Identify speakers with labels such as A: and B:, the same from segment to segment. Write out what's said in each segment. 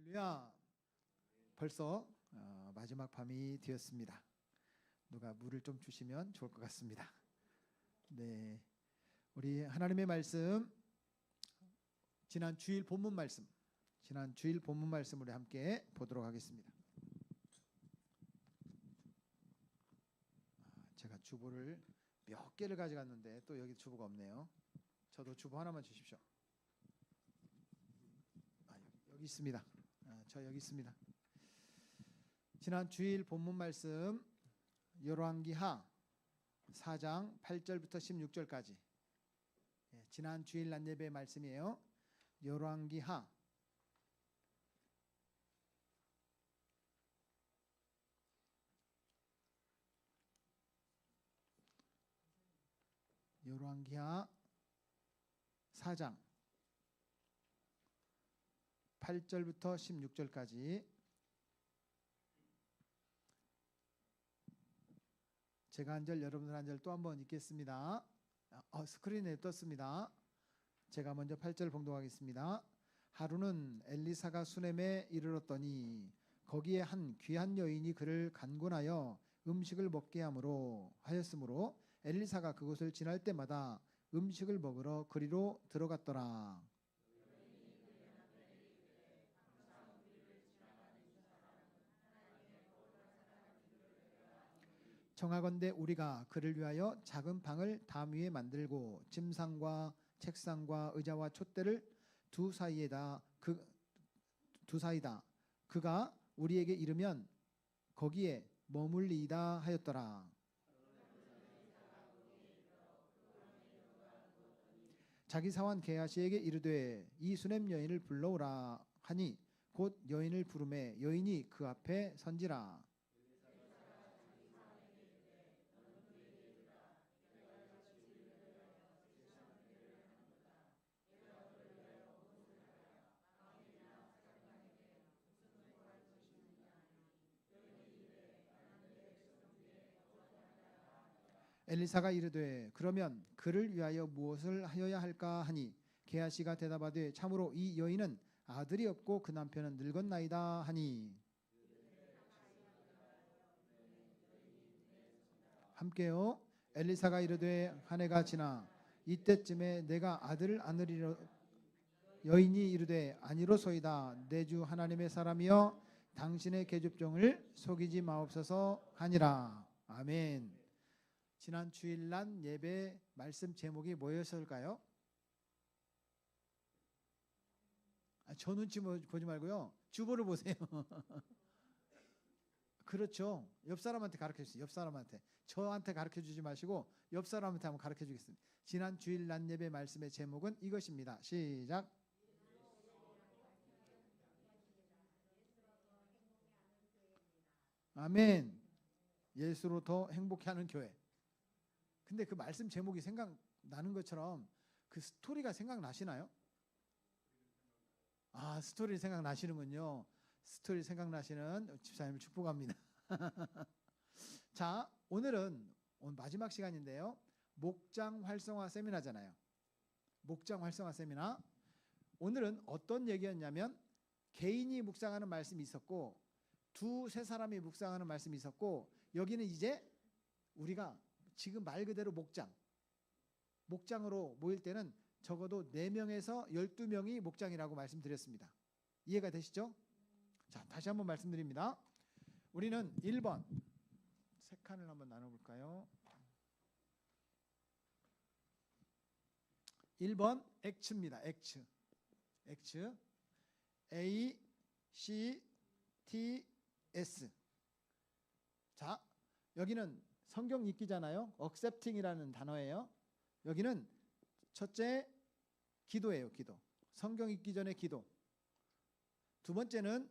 A: 할렐루야. 벌써 마지막 밤이 되었습니다. 누가 물을 좀 주시면 좋을 것 같습니다. 네, 우리 하나님의 말씀, 지난 주일 본문 말씀을 함께 보도록 하겠습니다. 제가 주보를 몇 개를 가져갔는데 또 여기 주보가 없네요. 저도 주보 하나만 주십시오. 여기 있습니다. 저 여기 있습니다. 지난 주일 본문 말씀 열왕기하 4장 8절부터 16절까지 지난 주일 낮 예배 말씀이에요. 열왕기하 4장 8절부터 16절까지 제가 한 절 여러분들 한 절 또 한번 읽겠습니다. 스크린에 떴습니다. 제가 먼저 8절 봉독하겠습니다. 하루는 엘리사가 수넴에 이르렀더니 거기에 한 귀한 여인이 그를 간곤하여 음식을 먹게 하였으므로 엘리사가 그곳을 지날 때마다 음식을 먹으러 그리로 들어갔더라. 청하건대 우리가 그를 위하여 작은 방을 담 위에 만들고 침상과 책상과 의자와 촛대를 두사이다. 그가 우리에게 이르면 거기에 머물리이다 하였더라. 자기 사환 게하시에게 이르되 이 수넴 여인을 불러오라 하니 곧 여인을 부르매 여인이 그 앞에 선지라. 엘리사가 이르되 그러면 그를 위하여 무엇을 하여야 할까 하니 게하시가 대답하되 참으로 이 여인은 아들이 없고 그 남편은 늙었나이다 하니. 함께요. 엘리사가 이르되 한 해가 지나 이때쯤에 내가 아들을 안으리라. 여인이 이르되 아니로소이다. 내 주 하나님의 사람이여 당신의 계집종을 속이지 마옵소서 하니라. 아멘. 지난 주일날 예배 말씀 제목이 뭐였을까요? 저 눈치 보지 말고요. 주보를 보세요. 그렇죠. 옆 사람한테 가르쳐 주세요. 옆 사람한테. 저한테 가르쳐 주지 마시고 옆 사람한테 한번 가르쳐 주겠습니다. 지난 주일 낮 예배 말씀의 제목은 이것입니다. 시작. 아멘. 예수로 더 행복해하는 교회. 근데 그 말씀 제목이 생각나는 것처럼 그 스토리가 생각나시나요? 스토리 생각나시는군요. 스토리 생각나시는 집사님을 축복합니다. 자, 오늘 마지막 시간인데요. 목장 활성화 세미나잖아요. 목장 활성화 세미나. 오늘은 어떤 얘기였냐면 개인이 묵상하는 말씀이 있었고 두세 사람이 묵상하는 말씀이 있었고 여기는 이제 우리가 지금 말 그대로 목장으로 모일 때는 적어도 4명에서 12명이 목장이라고 말씀드렸습니다. 이해가 되시죠? 자, 다시 한번 말씀드립니다. 우리는 1번 세 칸을 한번 나눠볼까요? 1번 액츠입니다. 액츠 A, C, T, S. 자, 여기는 성경 읽기잖아요. accepting이라는 단어예요. 여기는 첫째 기도예요. 기도. 성경 읽기 전에 기도. 두 번째는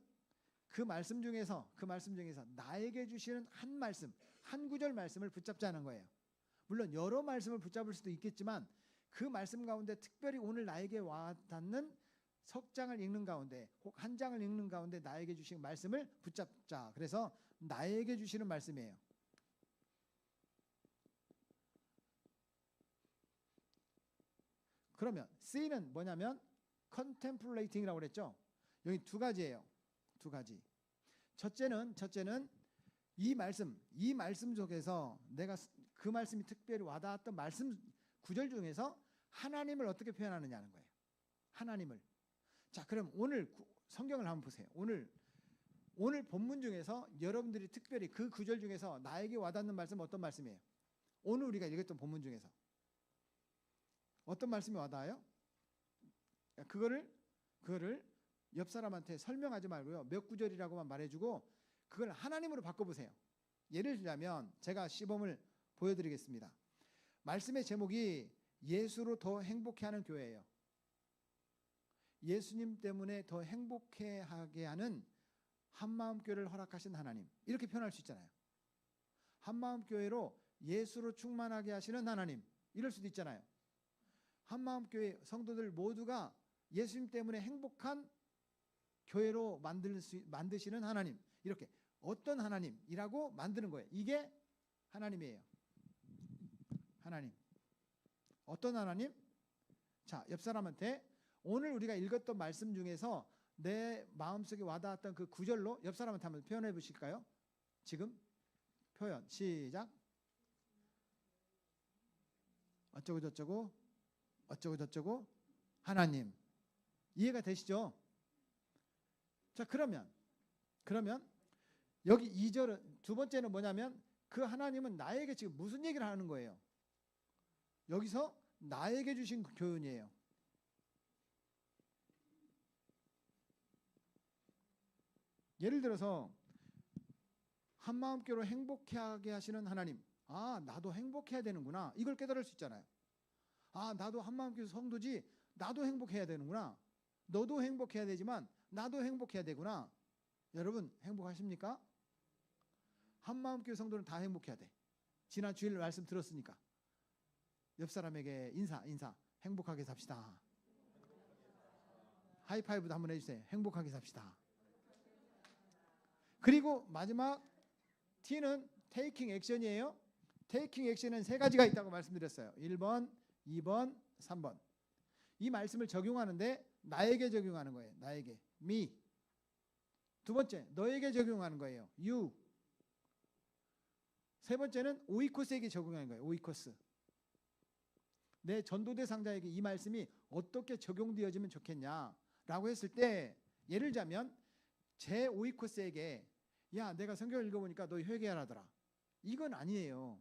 A: 그 말씀 중에서 나에게 주시는 한 말씀, 한 구절 말씀을 붙잡자는 거예요. 물론 여러 말씀을 붙잡을 수도 있겠지만 그 말씀 가운데 특별히 오늘 나에게 와닿는 석 장을 읽는 가운데 혹 한 장을 읽는 가운데 나에게 주신 말씀을 붙잡자. 그래서 나에게 주시는 말씀이에요. 그러면 C는 뭐냐면 contemplating이라고 그랬죠. 여기 두 가지예요. 두 가지. 첫째는 이 말씀 속에서 내가 그 말씀이 특별히 와닿았던 말씀 구절 중에서 하나님을 어떻게 표현하느냐는 거예요. 하나님을. 자, 그럼 오늘 성경을 한번 보세요. 오늘 본문 중에서 여러분들이 특별히 그 구절 중에서 나에게 와닿는 말씀은 어떤 말씀이에요? 오늘 우리가 읽었던 본문 중에서 어떤 말씀이 와닿아요? 그거를 옆 사람한테 설명하지 말고요. 몇 구절이라고만 말해주고 그걸 하나님으로 바꿔보세요. 예를 들자면 제가 시범을 보여드리겠습니다. 말씀의 제목이 예수로 더 행복해하는 교회예요. 예수님 때문에 더 행복해하게 하는 한마음교회를 허락하신 하나님, 이렇게 표현할 수 있잖아요. 한마음교회로 예수로 충만하게 하시는 하나님, 이럴 수도 있잖아요. 한마음교회 성도들 모두가 예수님 때문에 행복한 교회로 만드시는 하나님, 이렇게 어떤 하나님이라고 만드는 거예요. 이게 하나님이에요. 하나님. 어떤 하나님? 자, 옆 사람한테 오늘 우리가 읽었던 말씀 중에서 내 마음속에 와닿았던 그 구절로 옆 사람한테 한번 표현해 보실까요? 지금 표현 시작. 어쩌고 저쩌고 어쩌고 저쩌고 하나님. 이해가 되시죠? 자, 그러면 여기 2절은 두 번째는 뭐냐면 그 하나님은 나에게 지금 무슨 얘기를 하는 거예요? 여기서 나에게 주신 교훈이에요. 예를 들어서 한마음교로 행복하게 하시는 하나님, 아, 나도 행복해야 되는구나, 이걸 깨달을 수 있잖아요. 아, 나도 한마음교회 성도지, 나도 행복해야 되는구나. 너도 행복해야 되지만 나도 행복해야 되구나. 여러분 행복하십니까? 한마음교회 성도는 다 행복해야 돼. 지난 주일 말씀 들었으니까 옆 사람에게 인사 행복하게 삽시다. 하이파이브도 한번 해주세요. 행복하게 삽시다. 그리고 마지막 T는 테이킹 액션이에요. 테이킹 액션은 세 가지가 있다고 말씀드렸어요. 1번, 2번, 3번. 이 말씀을 적용하는데 나에게 적용하는 거예요. 나에게. me. 두 번째, 너에게 적용하는 거예요. you. 세 번째는 오이코스에게 적용하는 거예요. 오이코스. 내 전도대 상자에게 이 말씀이 어떻게 적용되어지면 좋겠냐라고 했을 때, 예를 들자면 제 오이코스에게 야, 내가 성경을 읽어보니까 너 회개하라더라. 이건 아니에요.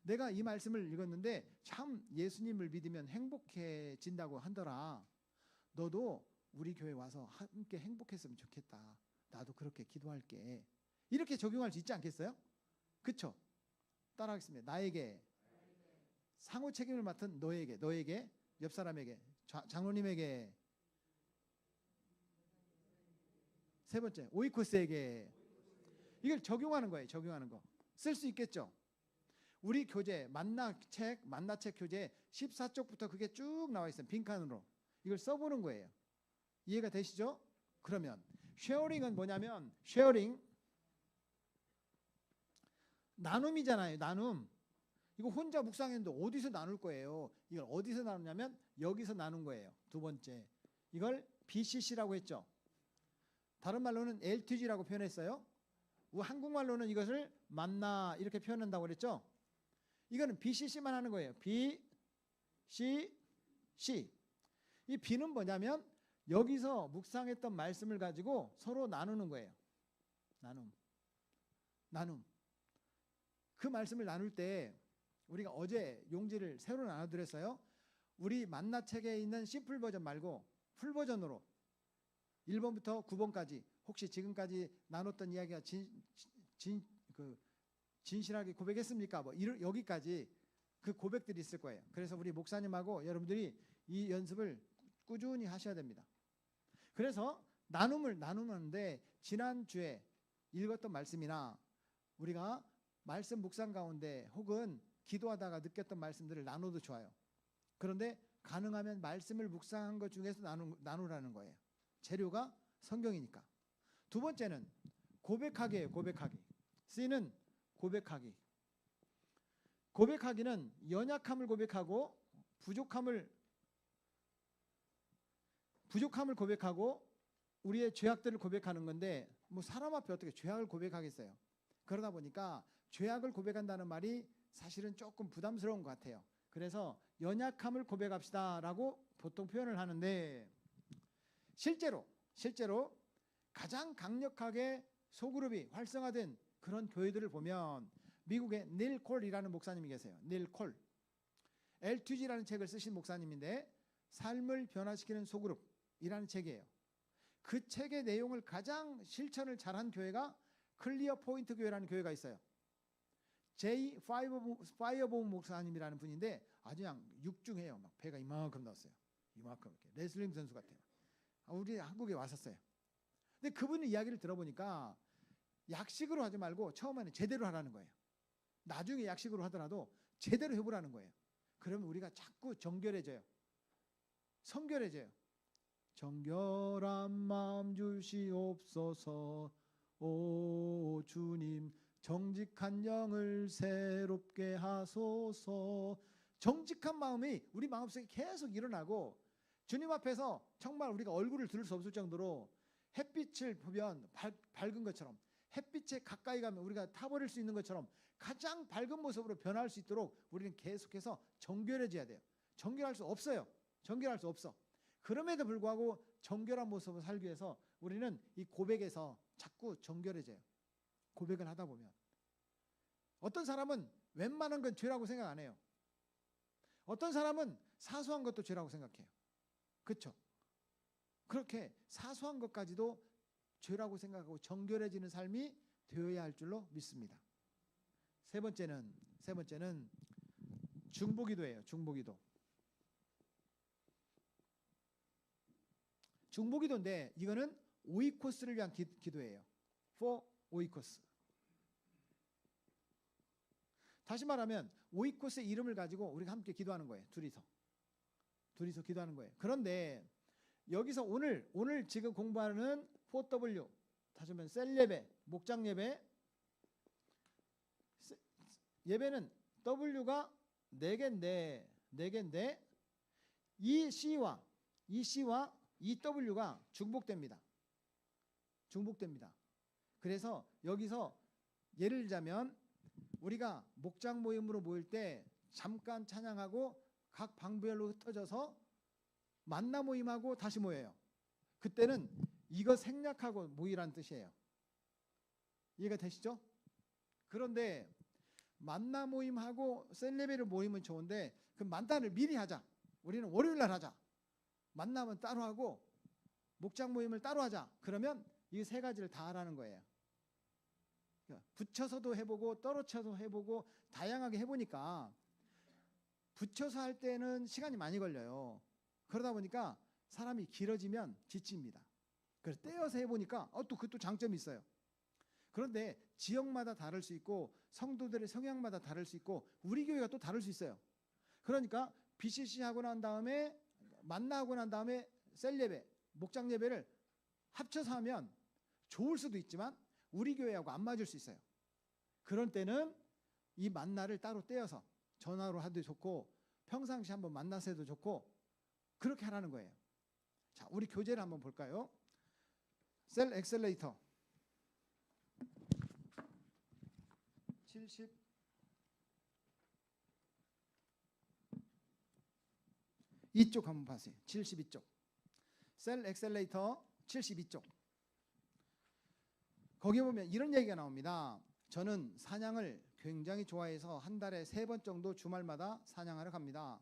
A: 내가 이 말씀을 읽었는데 참 예수님을 믿으면 행복해진다고 하더라. 너도 우리 교회 와서 함께 행복했으면 좋겠다. 나도 그렇게 기도할게. 이렇게 적용할 수 있지 않겠어요? 그쵸? 따라하겠습니다. 나에게, 상호 책임을 맡은 너에게, 옆 사람에게, 장로님에게, 세 번째 오이코스에게. 이걸 적용하는 거예요. 적용하는 거. 쓸 수 있겠죠? 우리 교재 만나책 교재 14쪽부터 그게 쭉 나와 있어요. 빈칸으로. 이걸 써보는 거예요. 이해가 되시죠? 그러면 쉐어링은 뭐냐면, 쉐어링 나눔이잖아요. 나눔. 이거 혼자 묵상했는데 어디서 나눌 거예요? 이걸 어디서 나누냐면 여기서 나눈 거예요. 두 번째, 이걸 BCC라고 했죠. 다른 말로는 LTG라고 표현했어요. 한국말로는 이것을 만나 이렇게 표현한다고 그랬죠. 이거는 BCC만 하는 거예요. BCC. 이 B는 뭐냐면 여기서 묵상했던 말씀을 가지고 서로 나누는 거예요. 나눔. 그 말씀을 나눌 때 우리가 어제 용지를 새로 나눠드렸어요. 우리 만나책에 있는 심플 버전 말고 풀 버전으로 1번부터 9번까지 혹시 지금까지 나눴던 이야기가 진실하게 고백했습니까? 뭐 여기까지 그 고백들이 있을 거예요. 그래서 우리 목사님하고 여러분들이 이 연습을 꾸준히 하셔야 됩니다. 그래서 나눔을 나누는데 지난주에 읽었던 말씀이나 우리가 말씀 묵상 가운데 혹은 기도하다가 느꼈던 말씀들을 나눠도 좋아요. 그런데 가능하면 말씀을 묵상한 것 중에서 나누라는 거예요. 재료가 성경이니까. 두 번째는 고백하기예요. 고백하기. C는 고백하기. 고백하기는 연약함을 고백하고 부족함을 고백하고 우리의 죄악들을 고백하는 건데 뭐 사람 앞에 어떻게 죄악을 고백하겠어요? 그러다 보니까 죄악을 고백한다는 말이 사실은 조금 부담스러운 것 같아요. 그래서 연약함을 고백합시다라고 보통 표현을 하는데 실제로 가장 강력하게 소그룹이 활성화된 그런 교회들을 보면 미국의 닐 콜이라는 목사님이 계세요. 닐 콜. L2G라는 책을 쓰신 목사님인데 삶을 변화시키는 소그룹이라는 책이에요. 그 책의 내용을 가장 실천을 잘한 교회가 클리어 포인트 교회라는 교회가 있어요. J. 파이어보움 목사님이라는 분인데 아주 그냥 육중해요. 막 배가 이만큼 나왔어요. 이만큼 이렇게 레슬링 선수 같아요. 우리 한국에 왔었어요. 근데 그분의 이야기를 들어보니까 약식으로 하지 말고 처음에는 제대로 하라는 거예요. 나중에 약식으로 하더라도 제대로 해보라는 거예요. 그러면 우리가 자꾸 정결해져요. 성결해져요. 정결한 마음 주시옵소서 오 주님 정직한 영을 새롭게 하소서. 정직한 마음이 우리 마음속에 계속 일어나고 주님 앞에서 정말 우리가 얼굴을 들을 수 없을 정도로 햇빛을 보면 밝은 것처럼 햇빛에 가까이 가면 우리가 타버릴 수 있는 것처럼 가장 밝은 모습으로 변할 수 있도록 우리는 계속해서 정결해져야 돼요. 정결할 수 없어요. 정결할 수 없어. 그럼에도 불구하고 정결한 모습을 살기 위해서 우리는 이 고백에서 자꾸 정결해져요. 고백을 하다 보면 어떤 사람은 웬만한 건 죄라고 생각 안 해요. 어떤 사람은 사소한 것도 죄라고 생각해요. 그렇죠? 그렇게 사소한 것까지도 죄라고 생각하고 정결해지는 삶이 되어야 할 줄로 믿습니다. 세 번째는 중보기도예요. 중보기도. 중보기도인데 이거는 오이코스를 위한 기도예요. For 오이코스. 다시 말하면 오이코스의 이름을 가지고 우리가 함께 기도하는 거예요. 둘이서 기도하는 거예요. 그런데 여기서 오늘 지금 공부하는 4W 다시 말하면 셀 예배, 목장 예배, 예배는 W가 4개인데 이 C와 이 W가 중복됩니다. 그래서 여기서 예를 들자면 우리가 목장 모임으로 모일 때 잠깐 찬양하고 각 방별로 흩어져서 만나 모임하고 다시 모여요. 그때는 이거 생략하고 모이라는 뜻이에요. 이해가 되시죠? 그런데 만나 모임하고 셀레베를 모이면 좋은데 그 만나를 미리 하자. 우리는 월요일 날 하자. 만나면 따로 하고 목장 모임을 따로 하자. 그러면 이 세 가지를 다 하라는 거예요. 붙여서도 해보고 떨어져서 해보고 다양하게 해보니까 붙여서 할 때는 시간이 많이 걸려요. 그러다 보니까 사람이 길어지면 지칩니다. 그래서 떼어서 해보니까 또 그것도 장점이 있어요. 그런데 지역마다 다를 수 있고 성도들의 성향마다 다를 수 있고 우리 교회가 또 다를 수 있어요. 그러니까 BCC 하고 난 다음에 만나하고 난 다음에 셀 예배, 목장 예배를 합쳐서 하면 좋을 수도 있지만 우리 교회하고 안 맞을 수 있어요. 그런 때는 이 만나를 따로 떼어서 전화로 하도 좋고 평상시 한번 만나서 해도 좋고 그렇게 하라는 거예요. 자, 우리 교재를 한번 볼까요? 셀 엑셀레이터 72쪽 한번 봐세요. 72쪽. 셀 엑셀레이터 72쪽. 거기 보면 이런 얘기가 나옵니다. 저는 사냥을 굉장히 좋아해서 한 달에 3번 정도 주말마다 사냥하러 갑니다.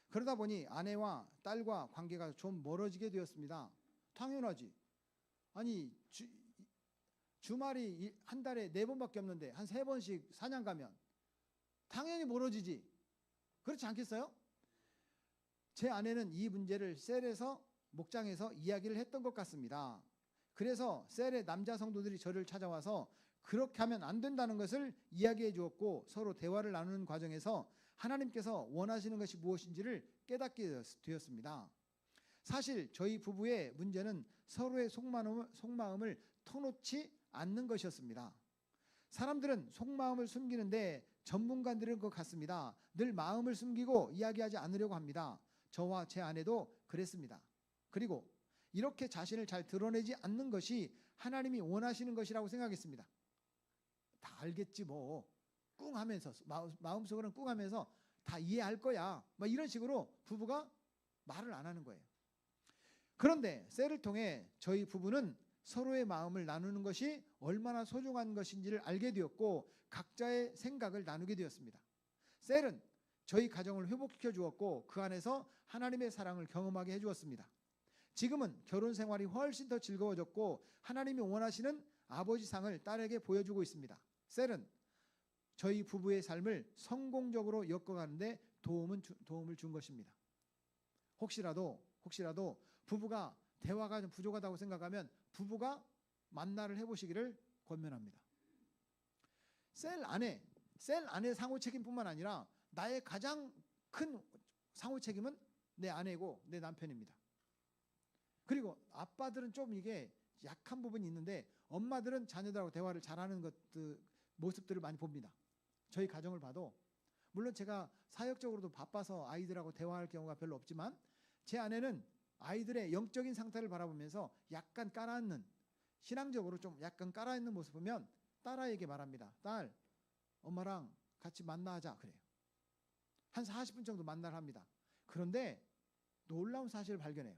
A: 그러다 보니 아내와 딸과 관계가 좀 멀어지게 되었습니다. 당연하지. 아니 주말이 한 달에 4번밖에 없는데 한 3번씩 사냥 가면 당연히 멀어지지. 그렇지 않겠어요? 제 아내는 이 문제를 셀에서 목장에서 이야기를 했던 것 같습니다. 그래서 셀의 남자 성도들이 저를 찾아와서 그렇게 하면 안 된다는 것을 이야기해 주었고 서로 대화를 나누는 과정에서 하나님께서 원하시는 것이 무엇인지를 깨닫게 되었습니다. 사실 저희 부부의 문제는 서로의 속마음을 터놓지 않는 것이었습니다. 사람들은 속마음을 숨기는데 전문가들인 것 같습니다. 늘 마음을 숨기고 이야기하지 않으려고 합니다. 저와 제 아내도 그랬습니다. 그리고 이렇게 자신을 잘 드러내지 않는 것이 하나님이 원하시는 것이라고 생각했습니다. 다 알겠지 뭐 꿍 하면서 마음속으로는 꿍 하면서 다 이해할 거야 막 이런 식으로 부부가 말을 안 하는 거예요. 그런데 셀을 통해 저희 부부는 서로의 마음을 나누는 것이 얼마나 소중한 것인지를 알게 되었고 각자의 생각을 나누게 되었습니다. 셀은 저희 가정을 회복시켜 주었고 그 안에서 하나님의 사랑을 경험하게 해주었습니다. 지금은 결혼 생활이 훨씬 더 즐거워졌고 하나님이 원하시는 아버지 상을 딸에게 보여주고 있습니다. 셀은 저희 부부의 삶을 성공적으로 엮어가는데 도움을 준 것입니다. 혹시라도 부부가 대화가 좀 부족하다고 생각하면 부부가 만나를 해보시기를 권면합니다. 셀 안에 상호 책임뿐만 아니라 나의 가장 큰 상호 책임은 내 아내고 내 남편입니다. 그리고 아빠들은 좀 이게 약한 부분이 있는데 엄마들은 자녀들하고 대화를 잘하는 모습들을 많이 봅니다. 저희 가정을 봐도 물론 제가 사역적으로도 바빠서 아이들하고 대화할 경우가 별로 없지만 제 아내는 아이들의 영적인 상태를 바라보면서 약간 깔아앉는 신앙적으로 좀 약간 깔아앉는 모습 보면 딸아이에게 말합니다. 딸, 엄마랑 같이 만나자 그래요. 한 40분 정도 만나를 합니다. 그런데 놀라운 사실을 발견해요.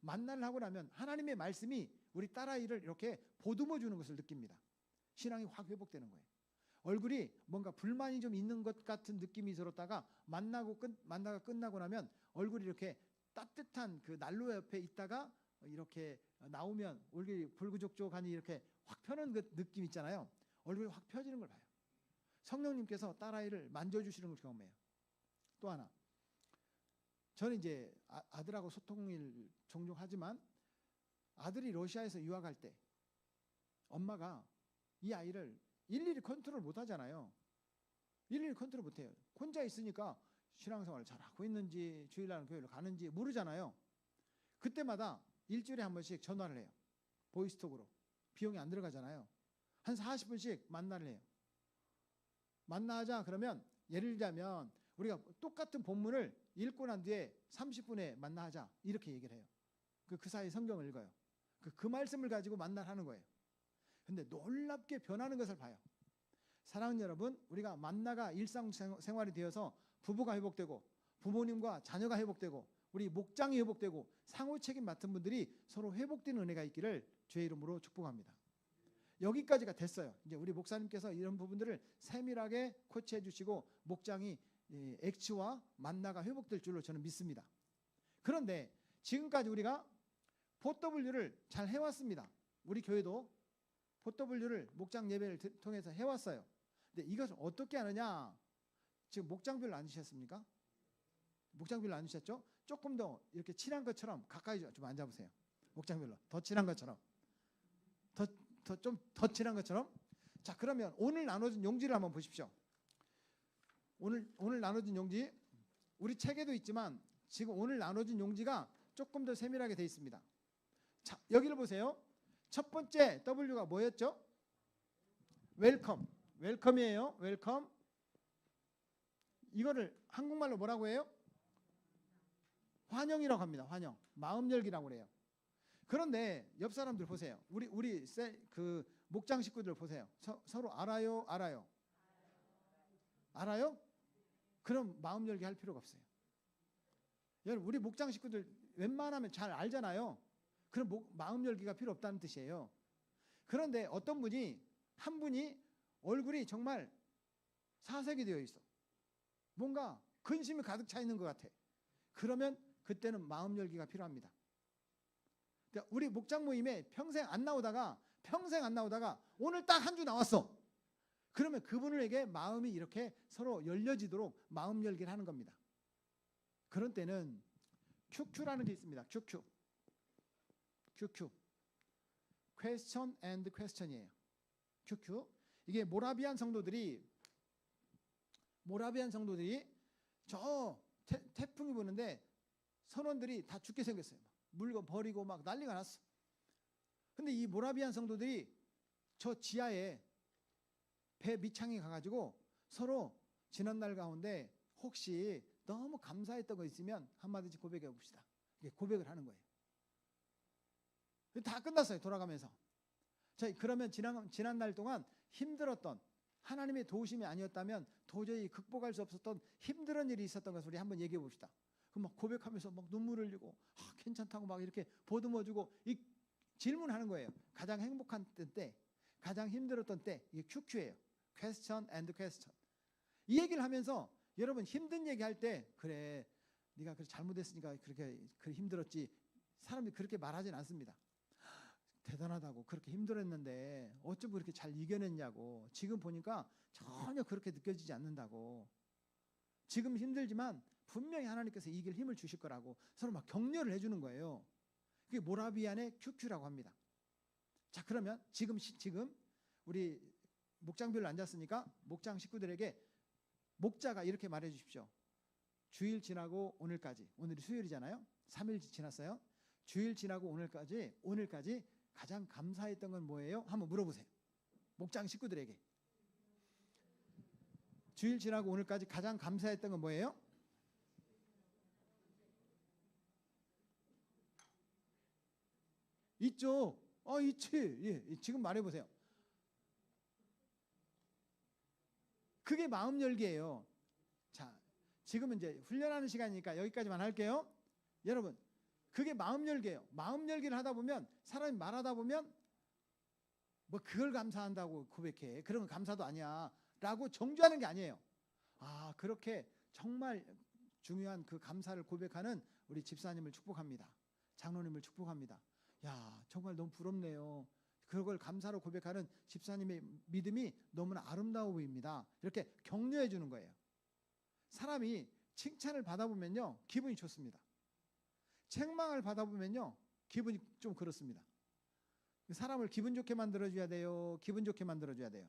A: 만나를 하고 나면 하나님의 말씀이 우리 딸아이를 이렇게 보듬어 주는 것을 느낍니다. 신앙이 확 회복되는 거예요. 얼굴이 뭔가 불만이 좀 있는 것 같은 느낌이 들었다가 만나가 끝나고 나면 얼굴이 이렇게 따뜻한 그 난로 옆에 있다가 이렇게 나오면 얼굴이 불구족족하니 이렇게 확 펴는 그 느낌 있잖아요. 얼굴이 확 펴지는 걸 봐요. 성령님께서 딸아이를 만져주시는 걸 경험해요. 또 하나, 저는 이제 아들하고 소통을 종종 하지만 아들이 러시아에서 유학할 때 엄마가 이 아이를 일일이 컨트롤 못 하잖아요. 일일이 컨트롤 못 해요. 혼자 있으니까 신앙생활을 잘하고 있는지 주일날 교회를 가는지 모르잖아요. 그때마다 일주일에 한 번씩 전화를 해요. 보이스톡으로. 비용이 안 들어가잖아요. 한 40분씩 만나를 해요. 만나자 그러면 예를 들자면 우리가 똑같은 본문을 읽고 난 뒤에 30분에 만나자 이렇게 얘기를 해요. 그 사이에 성경을 읽어요. 그 말씀을 가지고 만나를 하는 거예요. 근데 놀랍게 변하는 것을 봐요. 사랑하는 여러분, 우리가 만나가 일상생활이 되어서 부부가 회복되고 부모님과 자녀가 회복되고 우리 목장이 회복되고 상호 책임 맡은 분들이 서로 회복되는 은혜가 있기를 주의 이름으로 축복합니다. 여기까지가 됐어요. 이제 우리 목사님께서 이런 부분들을 세밀하게 코치해 주시고 목장이 액치와 만나가 회복될 줄로 저는 믿습니다. 그런데 지금까지 우리가 4W를 잘 해왔습니다. 우리 교회도 4W를 목장 예배를 통해서 해왔어요. 근데 이것을 어떻게 하느냐? 지금 목장별로 앉으셨습니까? 목장별로 앉으셨죠? 조금 더 이렇게 친한 것처럼 가까이 좀 앉아보세요. 목장별로 더 친한 것처럼 좀 더 친한 것처럼. 자, 그러면 오늘 나눠진 용지를 한번 보십시오. 오늘 나눠진 용지 우리 책에도 있지만 지금 오늘 나눠진 용지가 조금 더 세밀하게 되어 있습니다. 자, 여기를 보세요. 첫 번째 W가 뭐였죠? 웰컴. 웰컴이에요. 웰컴. 이거를 한국말로 뭐라고 해요? 환영이라고 합니다. 환영. 마음 열기라고 그래요. 그런데 옆 사람들 보세요. 우리 그 목장 식구들 보세요. 서로 알아요? 알아요? 그럼 마음 열기 할 필요가 없어요. 여러분, 우리 목장 식구들 웬만하면 잘 알잖아요. 그럼 마음 열기가 필요 없다는 뜻이에요. 그런데 어떤 분이 한 분이 얼굴이 정말 사색이 되어 있어. 뭔가 근심이 가득 차 있는 것 같아. 그러면 그때는 마음 열기가 필요합니다. 우리 목장 모임에 평생 안 나오다가 오늘 딱 한 주 나왔어. 그러면 그분에게 마음이 이렇게 서로 열려지도록 마음 열기를 하는 겁니다. 그런 때는 QQ라는 게 있습니다. QQ. Question and question이에요. QQ. 이게 모라비안 성도들이 저 태풍이 부는데 선원들이 다 죽게 생겼어요. 물건 버리고 막 난리가 났어. 근데 이 모라비안 성도들이 저 지하에 배 밑창에 가가지고 서로 지난날 가운데 혹시 너무 감사했던 거 있으면 한마디씩 고백해 봅시다. 이게 고백을 하는 거예요. 다 끝났어요. 돌아가면서. 자, 그러면 지난 날 동안 힘들었던, 하나님의 도우심이 아니었다면 도저히 극복할 수 없었던 힘든 일이 있었던 것을 우리 한번 얘기해 봅시다. 그럼 막 고백하면서 막 눈물을 흘리고 괜찮다고 막 이렇게 보듬어주고 질문하는 거예요. 가장 행복한 때, 가장 힘들었던 때, 이게 QQ예요. Question and question. 이 얘기를 하면서 여러분 힘든 얘기할 때, 그래 네가 잘못했으니까 그렇게 힘들었지, 사람들이 그렇게 말하진 않습니다. 대단하다고, 그렇게 힘들었는데 어쩜 그렇게 잘 이겨냈냐고, 지금 보니까 전혀 그렇게 느껴지지 않는다고, 지금 힘들지만 분명히 하나님께서 이길 힘을 주실 거라고 서로 막 격려를 해주는 거예요. 그게 모라비안의 QQ라고 합니다. 자, 그러면 지금 우리 목장별로 앉았으니까 목장 식구들에게 목자가 이렇게 말해 주십시오. 주일 지나고 오늘까지, 오늘이 수요일이잖아요. 3일 지났어요. 주일 지나고 오늘까지 가장 감사했던 건 뭐예요? 한번 물어보세요. 목장 식구들에게. 주일 지나고 오늘까지 가장 감사했던 건 뭐예요? 있죠. 있지. 예, 지금 말해보세요. 그게 마음 열기예요. 자, 지금은 이제 훈련하는 시간이니까 여기까지만 할게요. 여러분, 그게 마음 열기예요. 마음 열기를 하다 보면, 사람이 말하다 보면 뭐 그걸 감사한다고 고백해, 그런 건 감사도 아니야 라고 정죄하는 게 아니에요. 그렇게 정말 중요한 그 감사를 고백하는 우리 집사님을 축복합니다. 장로님을 축복합니다. 야, 정말 너무 부럽네요. 그걸 감사로 고백하는 집사님의 믿음이 너무나 아름다워 보입니다. 이렇게 격려해 주는 거예요. 사람이 칭찬을 받아보면요, 기분이 좋습니다. 책망을 받아보면요, 기분이 좀 그렇습니다. 사람을 기분 좋게 만들어줘야 돼요? 기분 좋게 만들어줘야 돼요?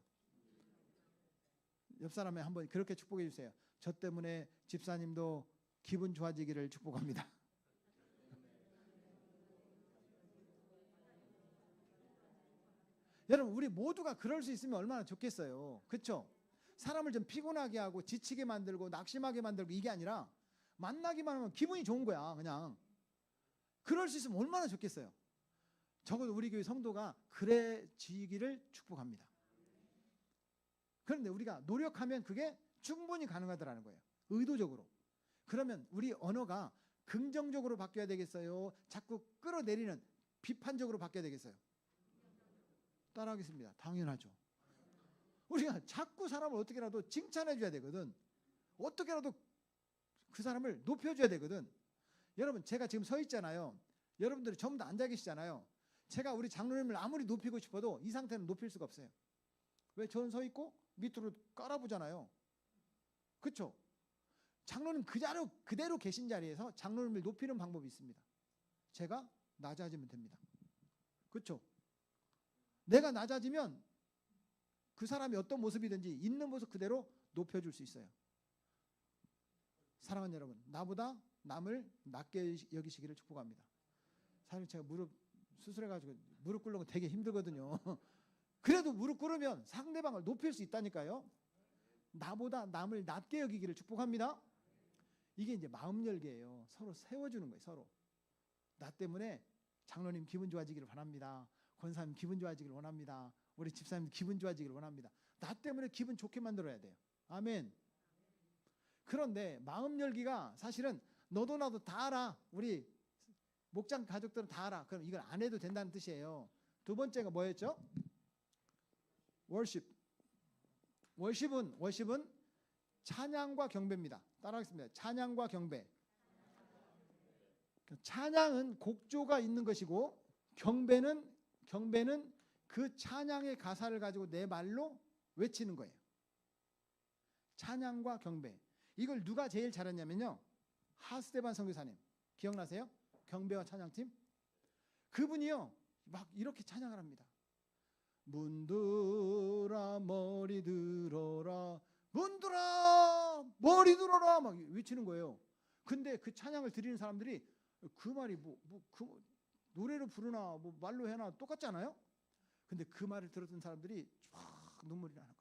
A: 옆 사람에 한번 그렇게 축복해 주세요. 저 때문에 집사님도 기분 좋아지기를 축복합니다. 여러분, 우리 모두가 그럴 수 있으면 얼마나 좋겠어요. 그렇죠? 사람을 좀 피곤하게 하고 지치게 만들고 낙심하게 만들고 이게 아니라 만나기만 하면 기분이 좋은 거야. 그냥 그럴 수 있으면 얼마나 좋겠어요. 적어도 우리 교회 성도가 그래지기를 축복합니다. 그런데 우리가 노력하면 그게 충분히 가능하더라는 거예요. 의도적으로. 그러면 우리 언어가 긍정적으로 바뀌어야 되겠어요? 자꾸 끌어내리는 비판적으로 바뀌어야 되겠어요? 따라하겠습니다. 당연하죠. 우리가 자꾸 사람을 어떻게라도 칭찬해 줘야 되거든. 어떻게라도 그 사람을 높여줘야 되거든. 여러분, 제가 지금 서 있잖아요. 여러분들이 전부 다 앉아 계시잖아요. 제가 우리 장로님을 아무리 높이고 싶어도 이 상태는 높일 수가 없어요. 왜? 저는 서 있고 밑으로 깔아보잖아요. 그렇죠? 장로님 그대로 계신 자리에서 장로님을 높이는 방법이 있습니다. 제가 낮아지면 됩니다. 그렇죠? 내가 낮아지면 그 사람이 어떤 모습이든지 있는 모습 그대로 높여줄 수 있어요. 사랑하는 여러분, 나보다 남을 낮게 여기시기를 축복합니다. 사실 제가 무릎 수술해가지고 무릎 꿇는 거 되게 힘들거든요. 그래도 무릎 꿇으면 상대방을 높일 수 있다니까요. 나보다 남을 낮게 여기기를 축복합니다. 이게 이제 마음 열기예요. 서로 세워주는 거예요. 서로. 나 때문에 장로님 기분 좋아지기를 바랍니다. 권사님 기분 좋아지기를 원합니다. 우리 집사님 기분 좋아지기를 원합니다. 나 때문에 기분 좋게 만들어야 돼요. 아멘. 그런데 마음 열기가 사실은 너도 나도 다 알아. 우리 목장 가족들은 다 알아. 그럼 이걸 안 해도 된다는 뜻이에요. 두 번째가 뭐였죠? 월십. 월십은 찬양과 경배입니다. 따라하겠습니다. 찬양과 경배. 찬양은 곡조가 있는 것이고 경배는 그 찬양의 가사를 가지고 내 말로 외치는 거예요. 찬양과 경배. 이걸 누가 제일 잘했냐면요, 하스데반 선교사님 기억나세요? 경배와 찬양팀. 그분이요 막 이렇게 찬양을 합니다. 문들아 머리 들어라, 문들아 머리 들어라 막 외치는 거예요. 근데 그 찬양을 드리는 사람들이 그 말이 그 노래로 부르나 뭐 말로 해나 똑같지 않아요? 근데 그 말을 들었던 사람들이 쫙 눈물이 나는 거예요.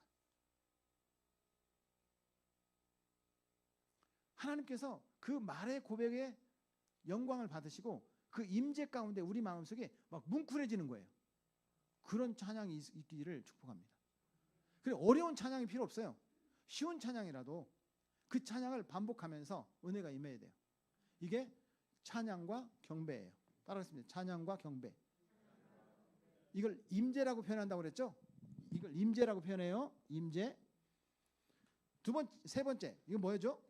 A: 하나님께서 그 말의 고백에 영광을 받으시고 그 임재 가운데 우리 마음속에 막 뭉클해지는 거예요. 그런 찬양이 있기를 축복합니다. 그래, 어려운 찬양이 필요 없어요. 쉬운 찬양이라도 그 찬양을 반복하면서 은혜가 임해야 돼요. 이게 찬양과 경배예요. 따라하겠습니다. 찬양과 경배. 이걸 임재라고 표현한다고 그랬죠? 이걸 임재라고 표현해요. 임재. 세 번째. 이거 뭐죠?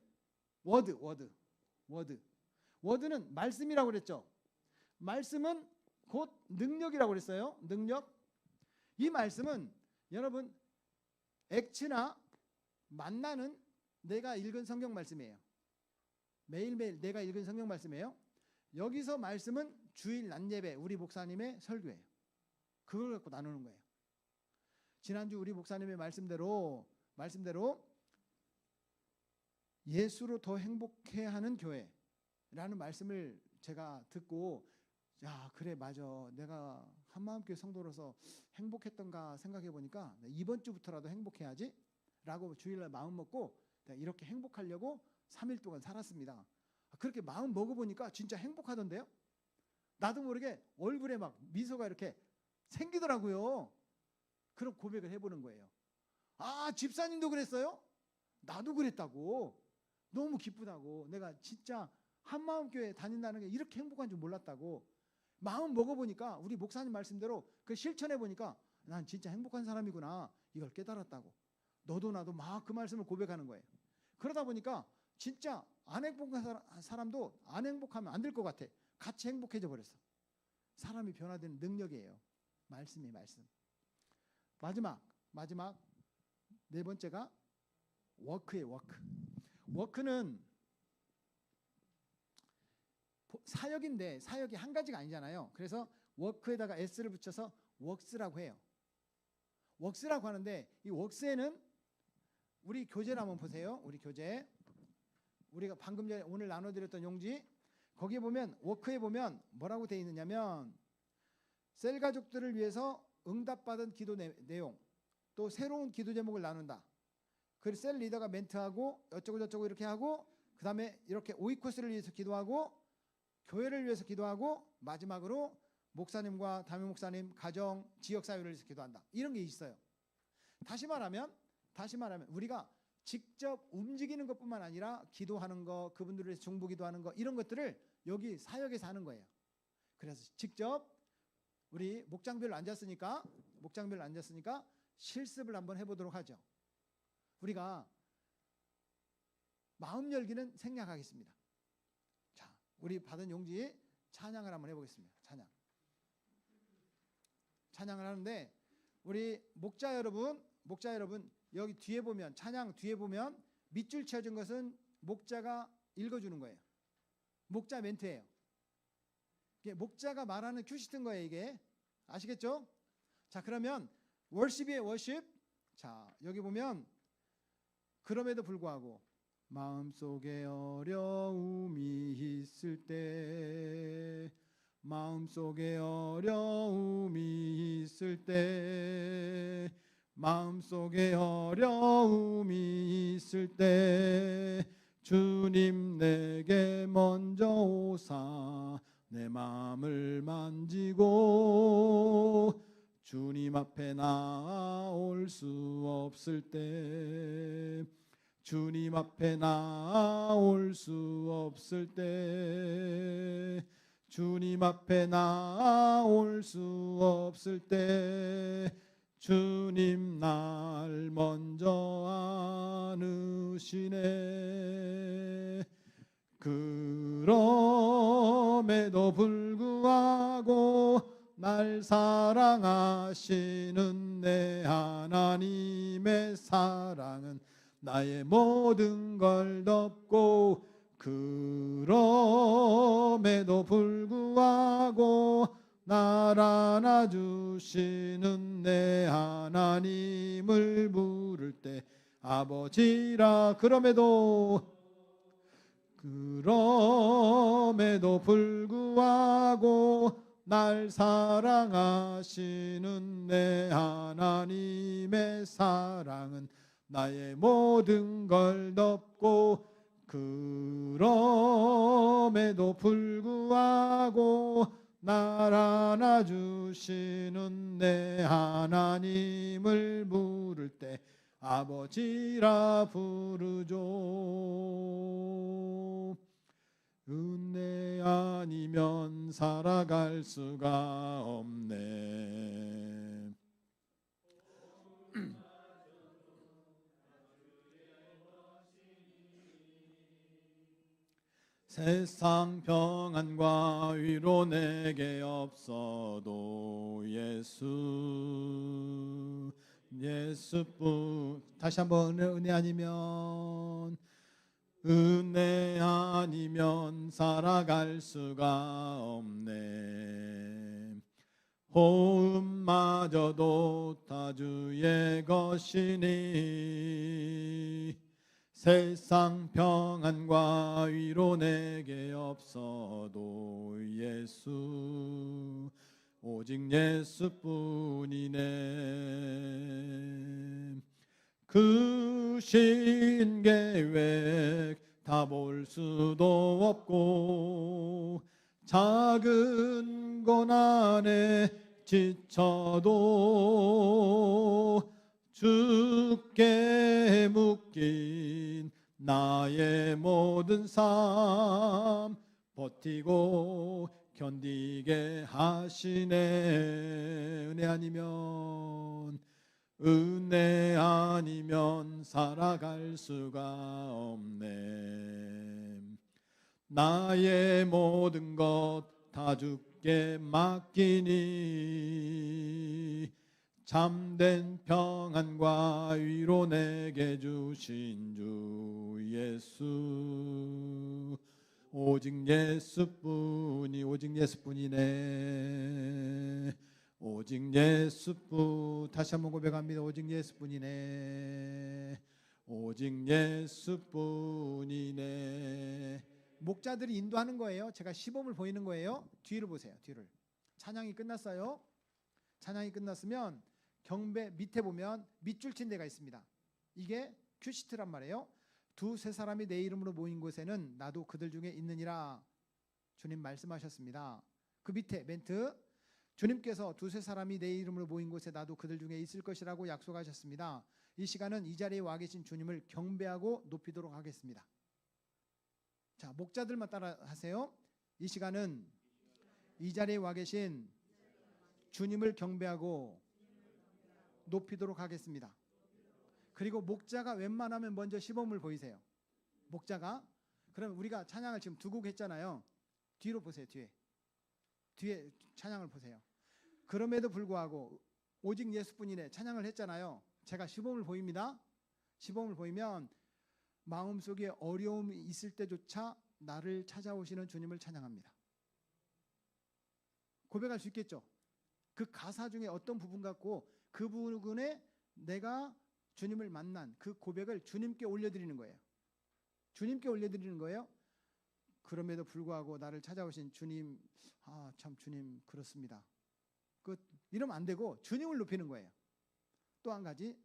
A: 워드. 워드는 말씀이라고 그랬죠? 말씀은 곧 능력이라고 그랬어요. 능력. 이 말씀은 여러분 액츠나 만나는 내가 읽은 성경 말씀이에요. 매일매일 내가 읽은 성경 말씀이에요. 여기서 말씀은 주일 낮 예배 우리 목사님의 설교예요. 그걸 갖고 나누는 거예요. 지난주 우리 목사님의 말씀대로 예수로 더 행복해하는 교회라는 말씀을 제가 듣고 야 그래 맞아 내가 한마음교회 성도로서 행복했던가 생각해 보니까 이번 주부터라도 행복해야지 라고 주일날 마음 먹고 이렇게 행복하려고 3일 동안 살았습니다. 그렇게 마음 먹어보니까 진짜 행복하던데요. 나도 모르게 얼굴에 막 미소가 이렇게 생기더라고요. 그런 고백을 해보는 거예요. 아 집사님도 그랬어요? 나도 그랬다고. 너무 기쁘다고. 내가 진짜 한마음교회 다닌다는 게 이렇게 행복한 줄 몰랐다고. 마음 먹어보니까 우리 목사님 말씀대로 그 실천해보니까 난 진짜 행복한 사람이구나 이걸 깨달았다고. 너도 나도 막 그 말씀을 고백하는 거예요. 그러다 보니까 진짜 안 행복한 사람도 안 행복하면 안 될 것 같아. 같이 행복해져 버렸어. 사람이 변화되는 능력이에요. 말씀이 말씀. 마지막 네 번째가 워크예요. 워크는 사역인데 사역이 한 가지가 아니잖아요. 그래서 워크에다가 s를 붙여서 웍스라고 해요. 웍스라고 하는데 이 웍스에는 우리 교재를 한번 보세요. 우리 교재. 우리가 방금 전에 오늘 나눠드렸던 용지 거기에 보면 워크에 보면 뭐라고 되어 있느냐면 셀 가족들을 위해서 응답받은 기도 내용 또 새로운 기도 제목을 나눈다. 그리고 셀 리더가 멘트하고 어쩌고 저쩌고 이렇게 하고 그 다음에 이렇게 오이코스를 위해서 기도하고 교회를 위해서 기도하고 마지막으로 목사님과 담임 목사님 가정 지역사회를 위해서 기도한다. 이런 게 있어요. 다시 말하면 우리가 직접 움직이는 것뿐만 아니라 기도하는 거 그분들을 위해서 중보기도하는 거 이런 것들을 여기 사역에서 하는 거예요. 그래서 직접 우리 목장별로 앉았으니까 실습을 한번 해보도록 하죠. 우리가 마음 열기는 생략하겠습니다. 자, 우리 받은 용지 찬양을 한번 해보겠습니다. 찬양을 하는데 우리 목자 여러분 여기 뒤에 보면 찬양 뒤에 보면 밑줄 치어준 것은 목자가 읽어주는 거예요. 목자 멘트예요. 이게 목자가 말하는 큐시트인 거예요. 이게 아시겠죠? 자 그러면 월십이에요. 월십. 자 여기 보면 그럼에도 불구하고 마음속에 어려움이 있을 때 마음속에 어려움이 있을 때 마음속에 어려움이 있을 때 주님 내게 먼저 오사 내 마음을 만지고 주님 앞에 나올 수 없을 때 주님 앞에 나올 수 없을 때 주님 앞에 나올 수 없을 때 주님 날 먼저 안으시네. 그럼에도 불구하고 날 사랑하시는 내 하나님의 사랑은 나의 모든 걸 덮고 그럼에도 불구하고 날 안아주시는 내 하나님을 부를 때 아버지라 그럼에도 불구하고 날 사랑하시는 내 하나님의 사랑은 나의 모든 걸 덮고 그럼에도 불구하고 날 안아주시는 내 하나님을 부를 때 아버지라 부르죠. 은혜 아니면 살아갈 수가 없네. 세상 평안과 위로 내게 없어도 예수뿐. 다시 한번 은혜 아니면 살아갈 수가 없네. 호흡마저도 다 주의 것이니 세상 평안과 위로 내게 없어도 오직 예수뿐이네. 그 신계획 다 볼 수도 없고 작은 고난에 지쳐도 주께 묶인 나의 모든 삶 버티고 견디게 하시네. 은혜 아니면 살아갈 수가 없네. 나의 모든 것 다 주께 맡기니 참된 평안과 위로 내게 주신 주 예수 오직 예수뿐이네. 오직 예수뿐. 다시 한번 고백합니다. 오직 예수뿐이네. 오직 예수뿐이네. 목자들이 인도하는 거예요. 제가 시범을 보이는 거예요. 뒤를 보세요. 뒤를. 찬양이 끝났어요. 찬양이 끝났으면 경배 밑에 보면 밑줄 친 데가 있습니다. 이게 큐시트란 말이에요. 두세 사람이 내 이름으로 모인 곳에는 나도 그들 중에 있느니라 주님 말씀하셨습니다. 그 밑에 멘트, 주님께서 두세 사람이 내 이름으로 모인 곳에 나도 그들 중에 있을 것이라고 약속하셨습니다. 이 시간은 이 자리에 와 계신 주님을 경배하고 높이도록 하겠습니다. 자, 목자들만 따라 하세요. 이 시간은 이 자리에 와 계신 주님을 경배하고 높이도록 하겠습니다. 그리고 목자가 웬만하면 먼저 시범을 보이세요. 목자가. 그럼 우리가 찬양을 지금 두 곡 했잖아요. 뒤로 보세요. 뒤에 찬양을 보세요. 그럼에도 불구하고 오직 예수뿐이네 찬양을 했잖아요. 제가 시범을 보입니다. 시범을 보이면 마음속에 어려움이 있을 때조차 나를 찾아오시는 주님을 찬양합니다. 고백할 수 있겠죠. 그 가사 중에 어떤 부분 같고 그 부분에 내가 주님을 만난 그 고백을 주님께 올려드리는 거예요. 주님께 올려드리는 거예요. 그럼에도 불구하고 나를 찾아오신 주님, 참 주님 그렇습니다. 이러면 안 되고 주님을 높이는 거예요. 또 한 가지,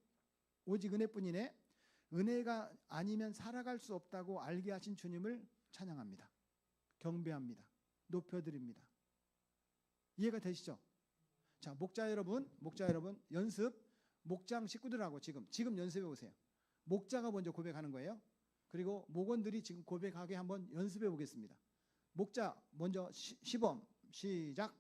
A: 오직 은혜뿐이네. 은혜가 아니면 살아갈 수 없다고 알게 하신 주님을 찬양합니다. 경배합니다. 높여드립니다. 이해가 되시죠? 자, 목자 여러분 연습. 목장 식구들하고 지금 연습해 보세요. 목자가 먼저 고백하는 거예요. 그리고 목원들이 지금 고백하게 한번 연습해 보겠습니다. 목자 먼저 시범 시작.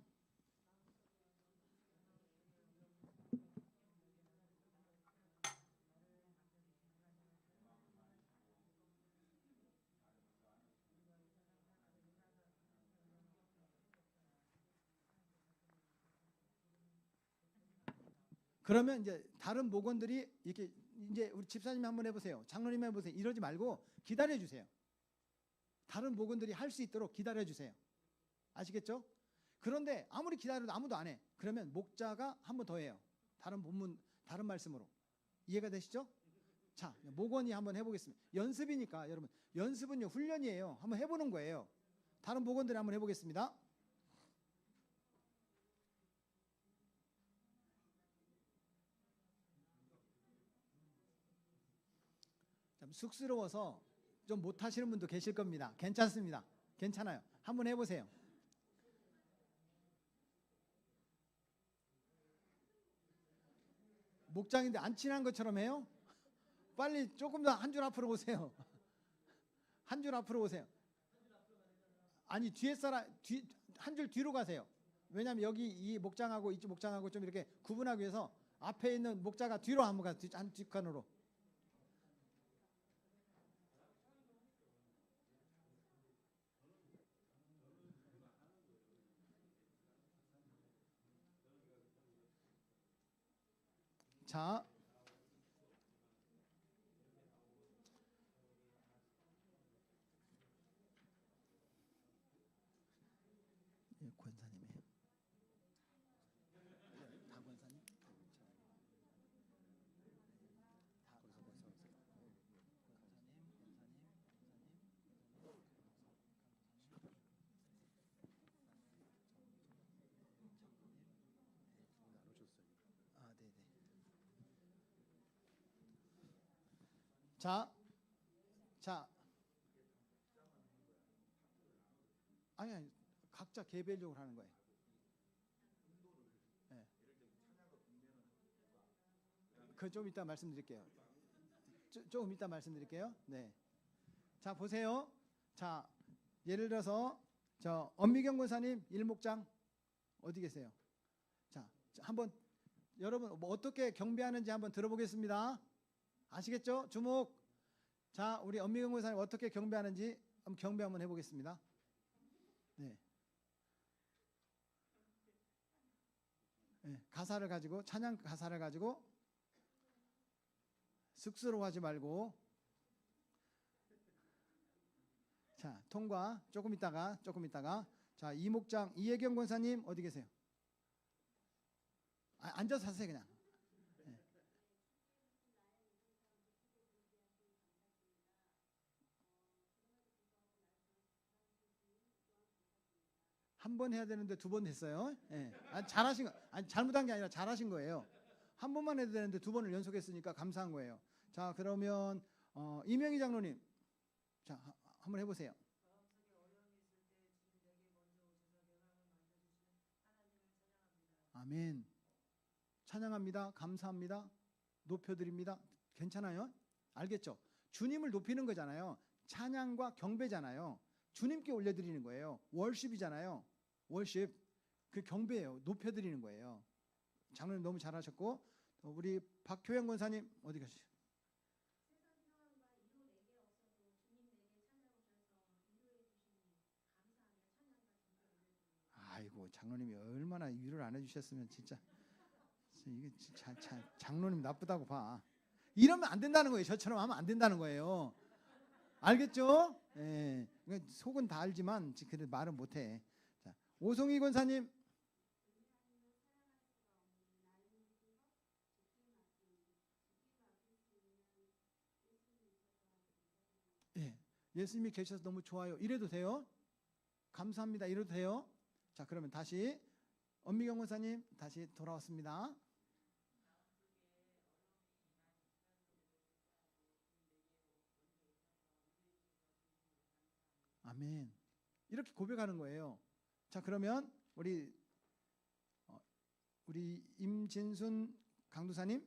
A: 그러면 이제 다른 목원들이 이렇게 이제 우리 집사님이 한번 해보세요. 장로님이 해보세요. 이러지 말고 기다려 주세요. 다른 목원들이 할 수 있도록 기다려 주세요. 아시겠죠? 그런데 아무리 기다려도 아무도 안 해. 그러면 목자가 한 번 더 해요. 다른 본문, 다른 말씀으로. 이해가 되시죠? 자, 목원이 한번 해보겠습니다. 연습이니까 여러분, 연습은요 훈련이에요. 한번 해보는 거예요. 다른 목원들이 한번 해보겠습니다. 쑥스러워서 좀 못하시는 분도 계실 겁니다. 괜찮습니다. 괜찮아요. 한번 해보세요. 목장인데 안 친한 것처럼 해요? 빨리 조금 더 한 줄 앞으로 오세요. 한 줄 앞으로 오세요. 아니 뒤에 사람 한 줄 뒤로 가세요. 왜냐하면 여기 이 목장하고 이쪽 목장하고 좀 이렇게 구분하기 위해서 앞에 있는 목자가 뒤로 한번 가세요. 한 뒷칸으로. 자, 권사님이에요. 다 권사님? 아, 네, 네. 자, 아니 각자 개별적으로 하는 거예요. 네. 그 좀 이따 말씀드릴게요. 조금 이따 말씀드릴게요. 네. 자, 보세요. 자, 예를 들어서 저 엄미경 권사님 일목장 어디 계세요? 자, 한번 여러분 뭐 어떻게 경배하는지 한번 들어보겠습니다. 아시겠죠? 주목. 자, 우리 엄미경 권사님 어떻게 경배하는지 한번 경배 한번 해보겠습니다. 네. 네, 가사를 가지고 찬양 가사를 가지고 쑥스러워하지 말고 자 통과 조금 있다가 자 이목장 이혜경 권사님 어디 계세요? 앉아서 하세요 그냥. 네. 한 번 해야 되는데 두 번 했어요. 네. 잘하신 거 아니 잘못한 게 아니라 잘하신 거예요. 한 번만 해도 되는데 두 번을 연속했으니까 감사한 거예요. 자 그러면 이명희 장로님 자 한번 해보세요. 아멘. 찬양합니다. 감사합니다. 높여드립니다. 괜찮아요? 알겠죠? 주님을 높이는 거잖아요. 찬양과 경배잖아요. 주님께 올려드리는 거예요. 월십이잖아요. 월십. 그 경배예요. 높여드리는 거예요. 장로님 너무 잘하셨고 우리 박효영 권사님 어디 가시죠? 아이고 장로님이 얼마나 위로를 안 해주셨으면 진짜 이게 장로님 나쁘다고 봐. 이러면 안 된다는 거예요. 저처럼 하면 안 된다는 거예요. 알겠죠? 예. 속은 다 알지만 그래 말은 못해. 자, 오송희 권사님. 예. 예수님이 계셔서 너무 좋아요. 이래도 돼요? 감사합니다. 이래도 돼요? 자, 그러면 다시 엄미경 권사님 다시 돌아왔습니다. 아멘. 이렇게 고백하는 거예요. 자, 그러면 우리 임진순 강도사님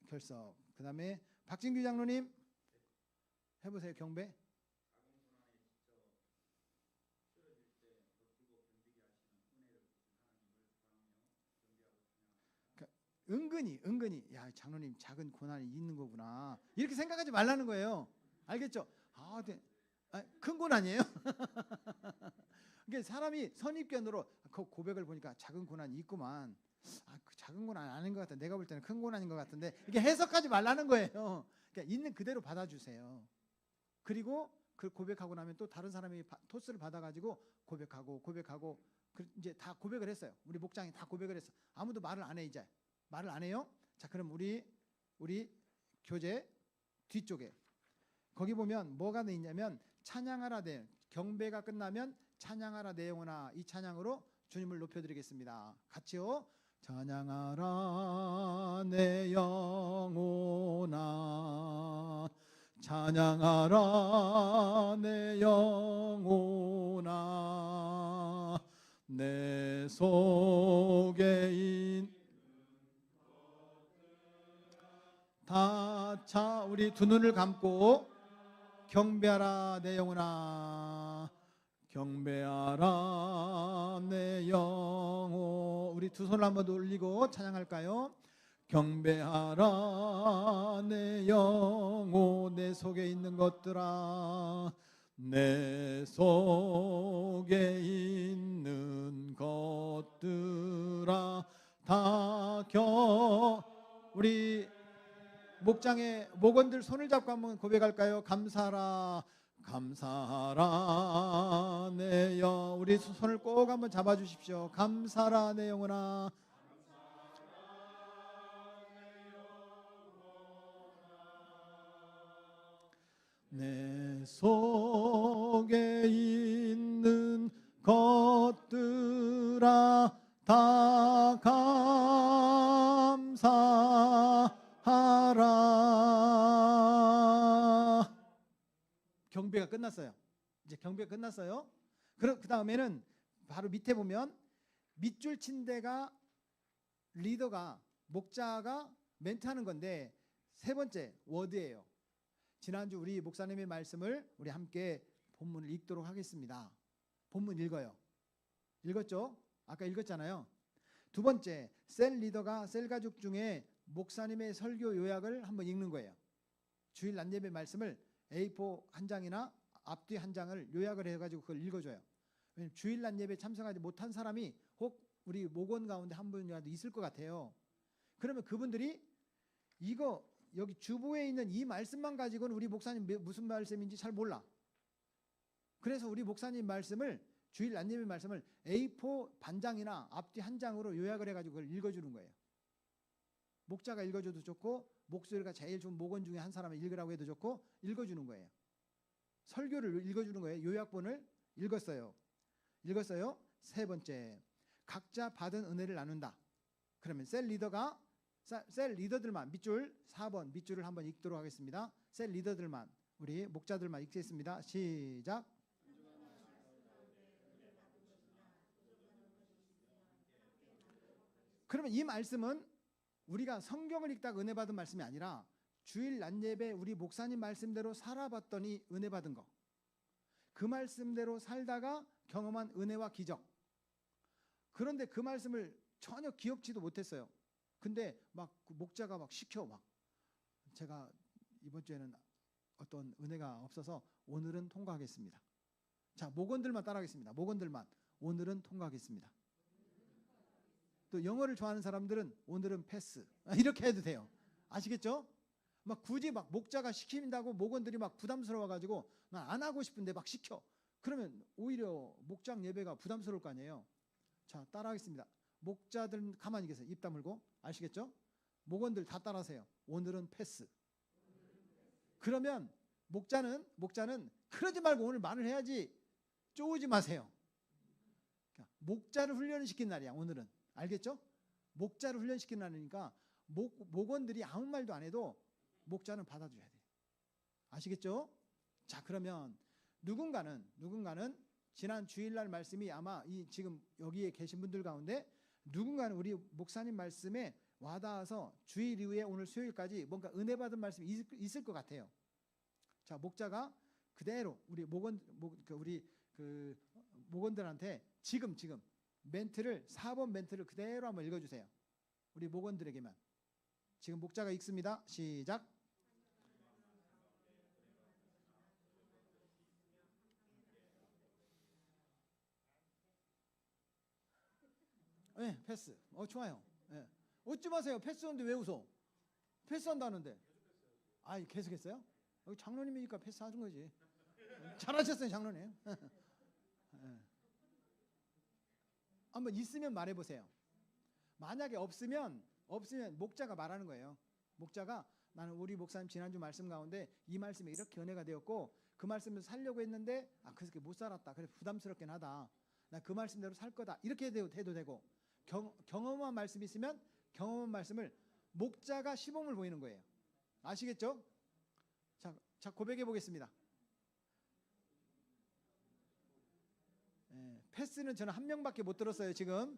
A: 결석. 그다음에 박진규 장로님 해보세요. 경배. 은근히 야 장로님 작은 고난이 있는 거구나 이렇게 생각하지 말라는 거예요. 알겠죠? 아, 네. 큰 고난이에요. 그러니까 사람이 선입견으로 그 고백을 보니까 작은 고난이 있구만. 그 작은 고난 아닌 것 같아. 내가 볼 때는 큰 고난인 것 같은데 이게 해석하지 말라는 거예요. 그러니까 있는 그대로 받아주세요. 그리고 그 고백하고 나면 또 다른 사람이 토스를 받아가지고 고백하고 이제 다 고백을 했어요. 우리 목장이 다 고백을 했어. 아무도 말을 안 해 이제. 말을 안 해요. 자 그럼 우리 교재 뒤쪽에 거기 보면 뭐가 돼 있냐면 찬양하라 돼. 경배가 끝나면 찬양하라 내 영혼아 이 찬양으로 주님을 높여드리겠습니다. 같이요. 찬양하라 내 영혼아 찬양하라 내 영혼아 내 속에 있는 다 우리 두 눈을 감고 경배하라 내 영혼아 경배하라 내 영혼 우리 두 손을 한번 올리고 찬양할까요? 경배하라 내 영혼 내 속에 있는 것들아 내 속에 있는 것들아 다 우리 목장의 목원들 손을 잡고 한번 고백할까요? 감사하라 감사하라 내 영 우리 손을 꼭 한번 잡아주십시오. 감사하라 내 영혼아 내 속에 있는 것들아 다 감사하라. 경배가 끝났어요. 이제 경배가 끝났어요. 그 다음에는 바로 밑에 보면 밑줄 친 데가 리더가 목자가 멘트하는 건데 세 번째 워드예요. 지난주 우리 목사님의 말씀을 우리 함께 본문을 읽도록 하겠습니다. 본문 읽어요. 읽었죠? 아까 읽었잖아요. 두 번째, 셀 리더가 셀 가족 중에 목사님의 설교 요약을 한번 읽는 거예요. 주일 낮 예배 말씀을 A4 한 장이나 앞뒤 한 장을 요약을 해가지고 그걸 읽어줘요. 왜냐면 주일 낮 예배 참석하지 못한 사람이 혹 우리 목원 가운데 한 분이라도 있을 것 같아요. 그러면 그분들이 이거 여기 주보에 있는 이 말씀만 가지고는 우리 목사님 무슨 말씀인지 잘 몰라. 그래서 우리 목사님 말씀을 주일 낮 예배 말씀을 A4 반장이나 앞뒤 한 장으로 요약을 해가지고 그걸 읽어주는 거예요. 목자가 읽어줘도 좋고 목소리가 제일 좋은 목원 중에 한 사람을 읽으라고 해도 좋고 읽어주는 거예요. 설교를 읽어주는 거예요. 요약본을 읽었어요. 세 번째, 각자 받은 은혜를 나눈다. 그러면 셀 리더들만 밑줄 4번 밑줄을 한번 읽도록 하겠습니다. 셀 리더들만 우리 목자들만 읽겠습니다. 시작. 그러면 이 말씀은 우리가 성경을 읽다가 은혜 받은 말씀이 아니라 주일 낮 예배 우리 목사님 말씀대로 살아봤더니 은혜 받은 거. 그 말씀대로 살다가 경험한 은혜와 기적. 그런데 그 말씀을 전혀 기억지도 못했어요. 근데 막 목자가 막 시켜 막 제가 이번 주에는 어떤 은혜가 없어서 오늘은 통과하겠습니다. 자, 목원들만 따라하겠습니다. 목원들만 오늘은 통과하겠습니다. 또 영어를 좋아하는 사람들은 오늘은 패스 이렇게 해도 돼요. 아시겠죠? 막 굳이 막 목자가 시킨다고 목원들이 막 부담스러워 가지고 난 안 하고 싶은데 막 시켜. 그러면 오히려 목장 예배가 부담스러울 거 아니에요. 자, 따라하겠습니다. 목자들 가만히 계세요. 입 다물고. 아시겠죠? 목원들 다 따라하세요. 오늘은 패스. 그러면 목자는 그러지 말고 오늘 말을 해야지 쪼우지 마세요. 목자를 훈련시킨 날이야 오늘은. 알겠죠? 목자를 훈련시킨 날이니까 목원들이 아무 말도 안 해도 목자는 받아줘야 돼. 아시겠죠? 자, 그러면 누군가는 지난 주일날 말씀이 아마 이 지금 여기에 계신 분들 가운데 누군가는 우리 목사님 말씀에 와닿아서 주일 이후에 오늘 수요일까지 뭔가 은혜 받은 말씀이 있을 것 같아요. 자, 목자가 그대로 우리 목원들한테 지금 멘트를 4번 멘트를 그대로 한번 읽어주세요. 우리 목원들에게만. 지금 목자가 읽습니다. 시작. 네, 패스. 좋아요. 네. 웃지 마세요. 패스하는데 왜 웃어? 패스한다는데. 계속했어요? 여기 장로님이니까 패스하신 거지. 잘하셨어요, 장로님. 네. 한번 있으면 말해보세요. 만약에 없으면 목자가 말하는 거예요. 목자가 나는 우리 목사님 지난주 말씀 가운데 이 말씀이 이렇게 은혜가 되었고 그 말씀을 살려고 했는데 그래서 못 살았다. 그래서 부담스럽긴 하다. 나 그 말씀대로 살 거다. 이렇게 해도 되고 경험한 말씀이 있으면 경험한 말씀을 목자가 시범을 보이는 거예요. 아시겠죠? 자, 고백해 보겠습니다. 패스는 저는 한 명밖에 못 들었어요 지금.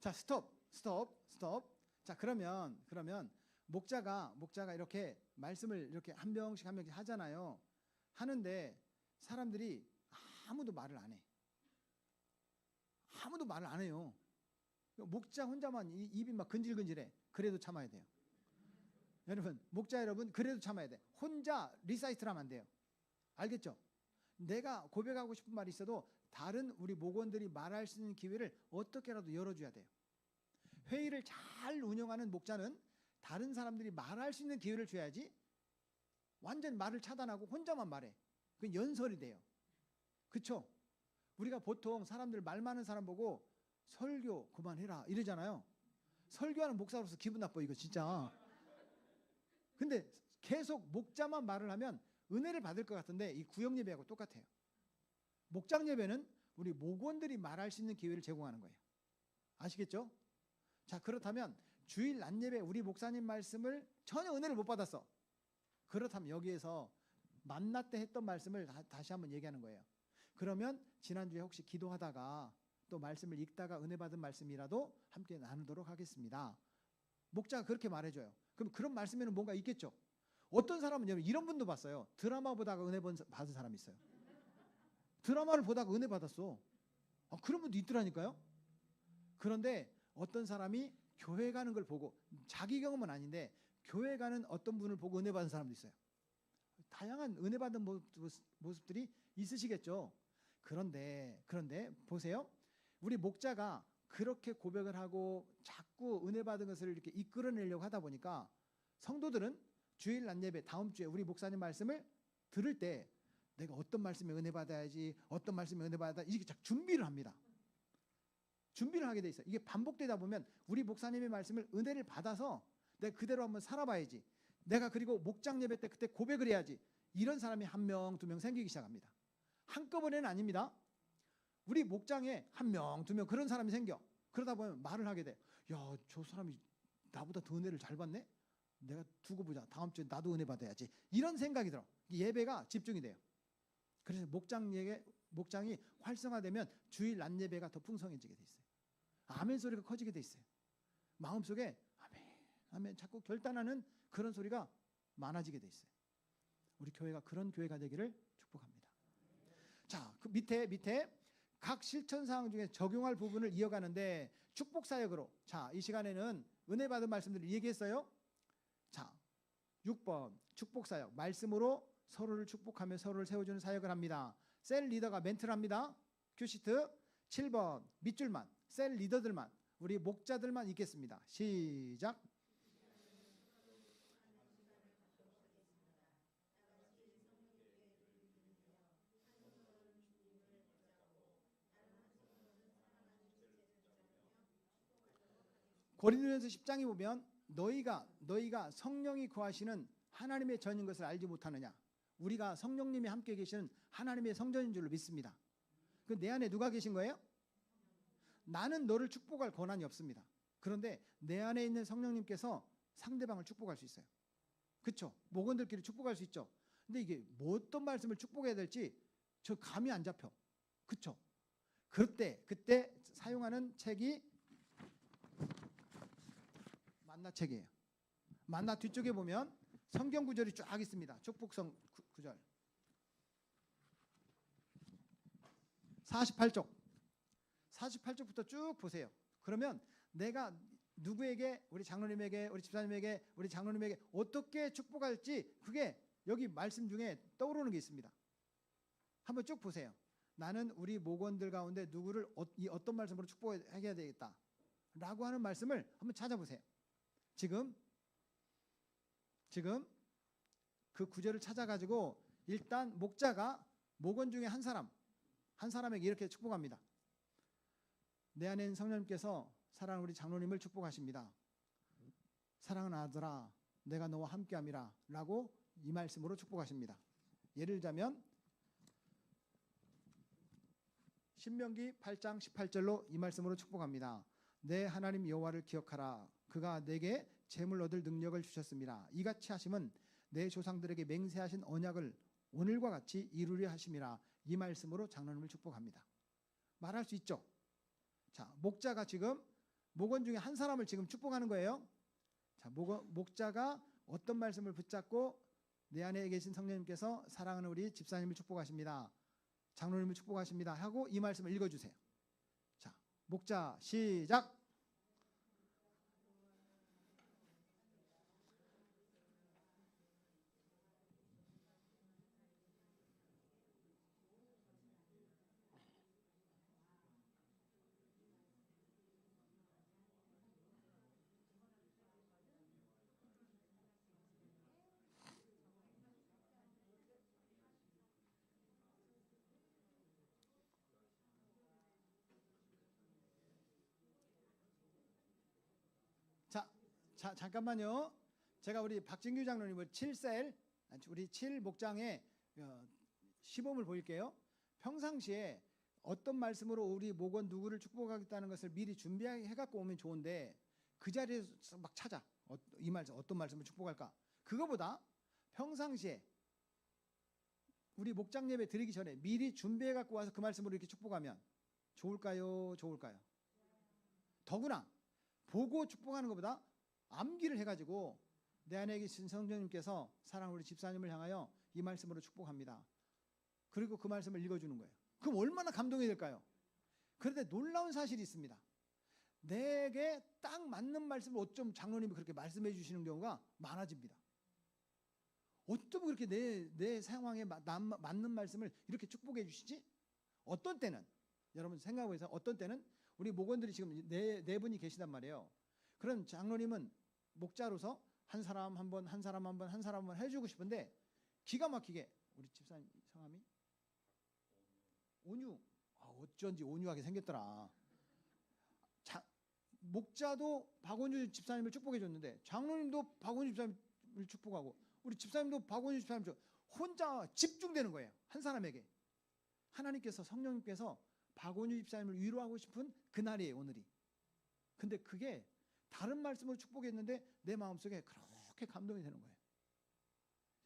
A: 자, 스톱. 자, 그러면 목자가 이렇게 말씀을 이렇게 한 명씩 하잖아요. 하는데 사람들이 아무도 말을 안 해. 아무도 말을 안 해요. 목자 혼자만 입이 막 근질근질해. 그래도 참아야 돼요. 여러분, 목자 여러분, 그래도 참아야 돼. 혼자 리사이트를 하면 안 돼요. 알겠죠? 내가 고백하고 싶은 말이 있어도 다른 우리 목원들이 말할 수 있는 기회를 어떻게라도 열어줘야 돼요. 회의를 잘 운영하는 목자는 다른 사람들이 말할 수 있는 기회를 줘야지 완전 말을 차단하고 혼자만 말해. 그건 연설이 돼요. 그쵸? 우리가 보통 사람들 말 많은 사람 보고 설교 그만해라 이러잖아요. 설교하는 목사로서 기분 나빠 이거 진짜. 근데 계속 목자만 말을 하면 은혜를 받을 것 같은데 이 구역 예배하고 똑같아요. 목장 예배는 우리 목원들이 말할 수 있는 기회를 제공하는 거예요. 아시겠죠? 자, 그렇다면 주일 낮 예배 우리 목사님 말씀을 전혀 은혜를 못 받았어. 그렇다면 여기에서 만나 때 했던 말씀을 다시 한번 얘기하는 거예요. 그러면 지난주에 혹시 기도하다가 또 말씀을 읽다가 은혜 받은 말씀이라도 함께 나누도록 하겠습니다. 목자가 그렇게 말해줘요. 그럼 그런 말씀에는 뭔가 있겠죠. 어떤 사람은 이런 분도 봤어요. 드라마 보다가 은혜 받은 사람이 있어요. 드라마를 보다가 은혜 받았어. 그런 분도 있더라니까요. 그런데 어떤 사람이 교회 가는 걸 보고, 자기 경험은 아닌데 교회 가는 어떤 분을 보고 은혜 받은 사람도 있어요. 다양한 은혜 받은 모습들이 있으시겠죠. 그런데 보세요. 우리 목자가 그렇게 고백을 하고 자꾸 은혜 받은 것을 이렇게 이끌어내려고 하다 보니까 성도들은 주일 낮 예배 다음 주에 우리 목사님 말씀을 들을 때 내가 어떤 말씀에 은혜 받아야지, 어떤 말씀에 은혜 받아야 이렇게 준비를 합니다. 준비를 하게 돼 있어요. 이게 반복되다 보면 우리 목사님의 말씀을 은혜를 받아서 내가 그대로 한번 살아봐야지. 내가 그리고 목장 예배 때 그때 고백을 해야지. 이런 사람이 한 명, 두 명 생기기 시작합니다. 한꺼번에는 아닙니다. 우리 목장에 한 명, 두 명 그런 사람이 생겨. 그러다 보면 말을 하게 돼. 야, 저 사람이 나보다 더 은혜를 잘 받네? 내가 두고 보자. 다음 주에 나도 은혜 받아야지. 이런 생각이 들어. 예배가 집중이 돼요. 그래서 목장이 활성화되면 주일 낮 예배가 더 풍성해지게 돼 있어요. 아멘 소리가 커지게 돼 있어요. 마음속에 아멘 자꾸 결단하는 그런 소리가 많아지게 돼 있어요. 우리 교회가 그런 교회가 되기를 축복합니다. 자, 그 밑에 각 실천 사항 중에 적용할 부분을 이어가는데 축복 사역으로, 자, 이 시간에는 은혜 받은 말씀들을 얘기했어요. 자, 6번 축복 사역, 말씀으로 서로를 축복하며 서로를 세워주는 사역을 합니다. 셀 리더가 멘트를 합니다. 큐시트. 7번 밑줄만, 셀 리더들만, 우리 목자들만 읽겠습니다. 시작. 고린도전서 10장에 보면 너희가 성령이 거하시는 하나님의 전인 것을 알지 못하느냐. 우리가 성령님이 함께 계시는 하나님의 성전인 줄로 믿습니다. 그 내 안에 누가 계신 거예요? 나는 너를 축복할 권한이 없습니다. 그런데 내 안에 있는 성령님께서 상대방을 축복할 수 있어요. 그렇죠? 목원들끼리 축복할 수 있죠. 근데 이게 뭐 어떤 말씀을 축복해야 될지 저 감이 안 잡혀. 그렇죠? 그때 사용하는 책이 만나 책이에요. 만나 뒤쪽에 보면 성경 구절이 쫙 있습니다. 축복성 구절. 48쪽부터 쭉 보세요. 그러면 내가 누구에게, 우리 장로님에게, 우리 집사님에게, 우리 장로님에게 어떻게 축복할지 그게 여기 말씀 중에 떠오르는 게 있습니다. 한번 쭉 보세요. 나는 우리 목원들 가운데 누구를 어떤 말씀으로 축복해야 되겠다 라고 하는 말씀을 한번 찾아보세요. 지금 그 구절을 찾아가지고 일단 목자가 목원 중에 한 사람, 한 사람에게 이렇게 축복합니다. 내 안에 있는 성령님께서 사랑하는 우리 장로님을 축복하십니다. 사랑하는 아들아, 내가 너와 함께함이라 라고 이 말씀으로 축복하십니다. 예를 들자면 신명기 8장 18절로 이 말씀으로 축복합니다. 내 하나님 여호와를 기억하라. 그가 내게 재물 얻을 능력을 주셨습니다. 이같이 하심은 내 조상들에게 맹세하신 언약을 오늘과 같이 이루려 하심이라. 이 말씀으로 장로님을 축복합니다. 말할 수 있죠. 자, 목자가 지금 목원 중에 한 사람을 지금 축복하는 거예요. 자, 목자가 어떤 말씀을 붙잡고 내 안에 계신 성령님께서 사랑하는 우리 집사님을 축복하십니다. 장로님을 축복하십니다 하고 이 말씀을 읽어주세요. 자, 목자 시작. 자, 잠깐만요. 제가 우리 박진규 장로님을 7셀, 우리 7목장의 시범을 보일게요. 평상시에 어떤 말씀으로 우리 목원 누구를 축복하겠다는 것을 미리 준비해 갖고 오면 좋은데 그 자리에서 막 찾아. 이 말씀 어떤 말씀을 축복할까? 그거보다 평상시에 우리 목장 예배 드리기 전에 미리 준비해 갖고 와서 그 말씀으로 이렇게 축복하면 좋을까요? 좋을까요? 더구나 보고 축복하는 것보다 암기를 해가지고 내 안에 계신 성령님께서 사랑하는 우리 집사님을 향하여 이 말씀으로 축복합니다. 그리고 그 말씀을 읽어주는 거예요. 그럼 얼마나 감동이 될까요? 그런데 놀라운 사실이 있습니다. 내게 딱 맞는 말씀을 어쩜 장로님이 그렇게 말씀해 주시는 경우가 많아집니다. 어쩜 그렇게 내 상황에 맞는 말씀을 이렇게 축복해 주시지? 어떤 때는 여러분 생각해보세요. 어떤 때는 우리 목원들이 지금 네 분이 계시단 말이에요. 그럼 장로님은 목자로서 한 사람 한 번 해주고 싶은데 기가 막히게 우리 집사님 성함이 온유. 어쩐지 온유하게 생겼더라. 목자도 박원주 집사님을 축복해 줬는데 장로님도 박원주 집사님을 축복하고 우리 집사님도 박원주 집사님 혼자 집중되는 거예요. 한 사람에게. 하나님께서 성령님께서 박원주 집사님을 위로하고 싶은 그날이에요. 오늘이. 근데 그게 다른 말씀으로 축복했는데 내 마음속에 그렇게 감동이 되는 거예요.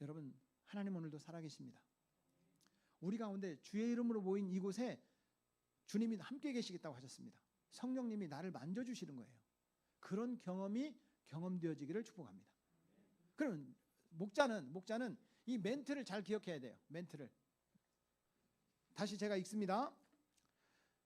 A: 여러분 하나님 오늘도 살아계십니다. 우리 가운데 주의 이름으로 모인 이곳에 주님이 함께 계시겠다고 하셨습니다. 성령님이 나를 만져주시는 거예요. 그런 경험이 경험되어지기를 축복합니다. 그럼 목자는 이 멘트를 잘 기억해야 돼요. 멘트를. 다시 제가 읽습니다.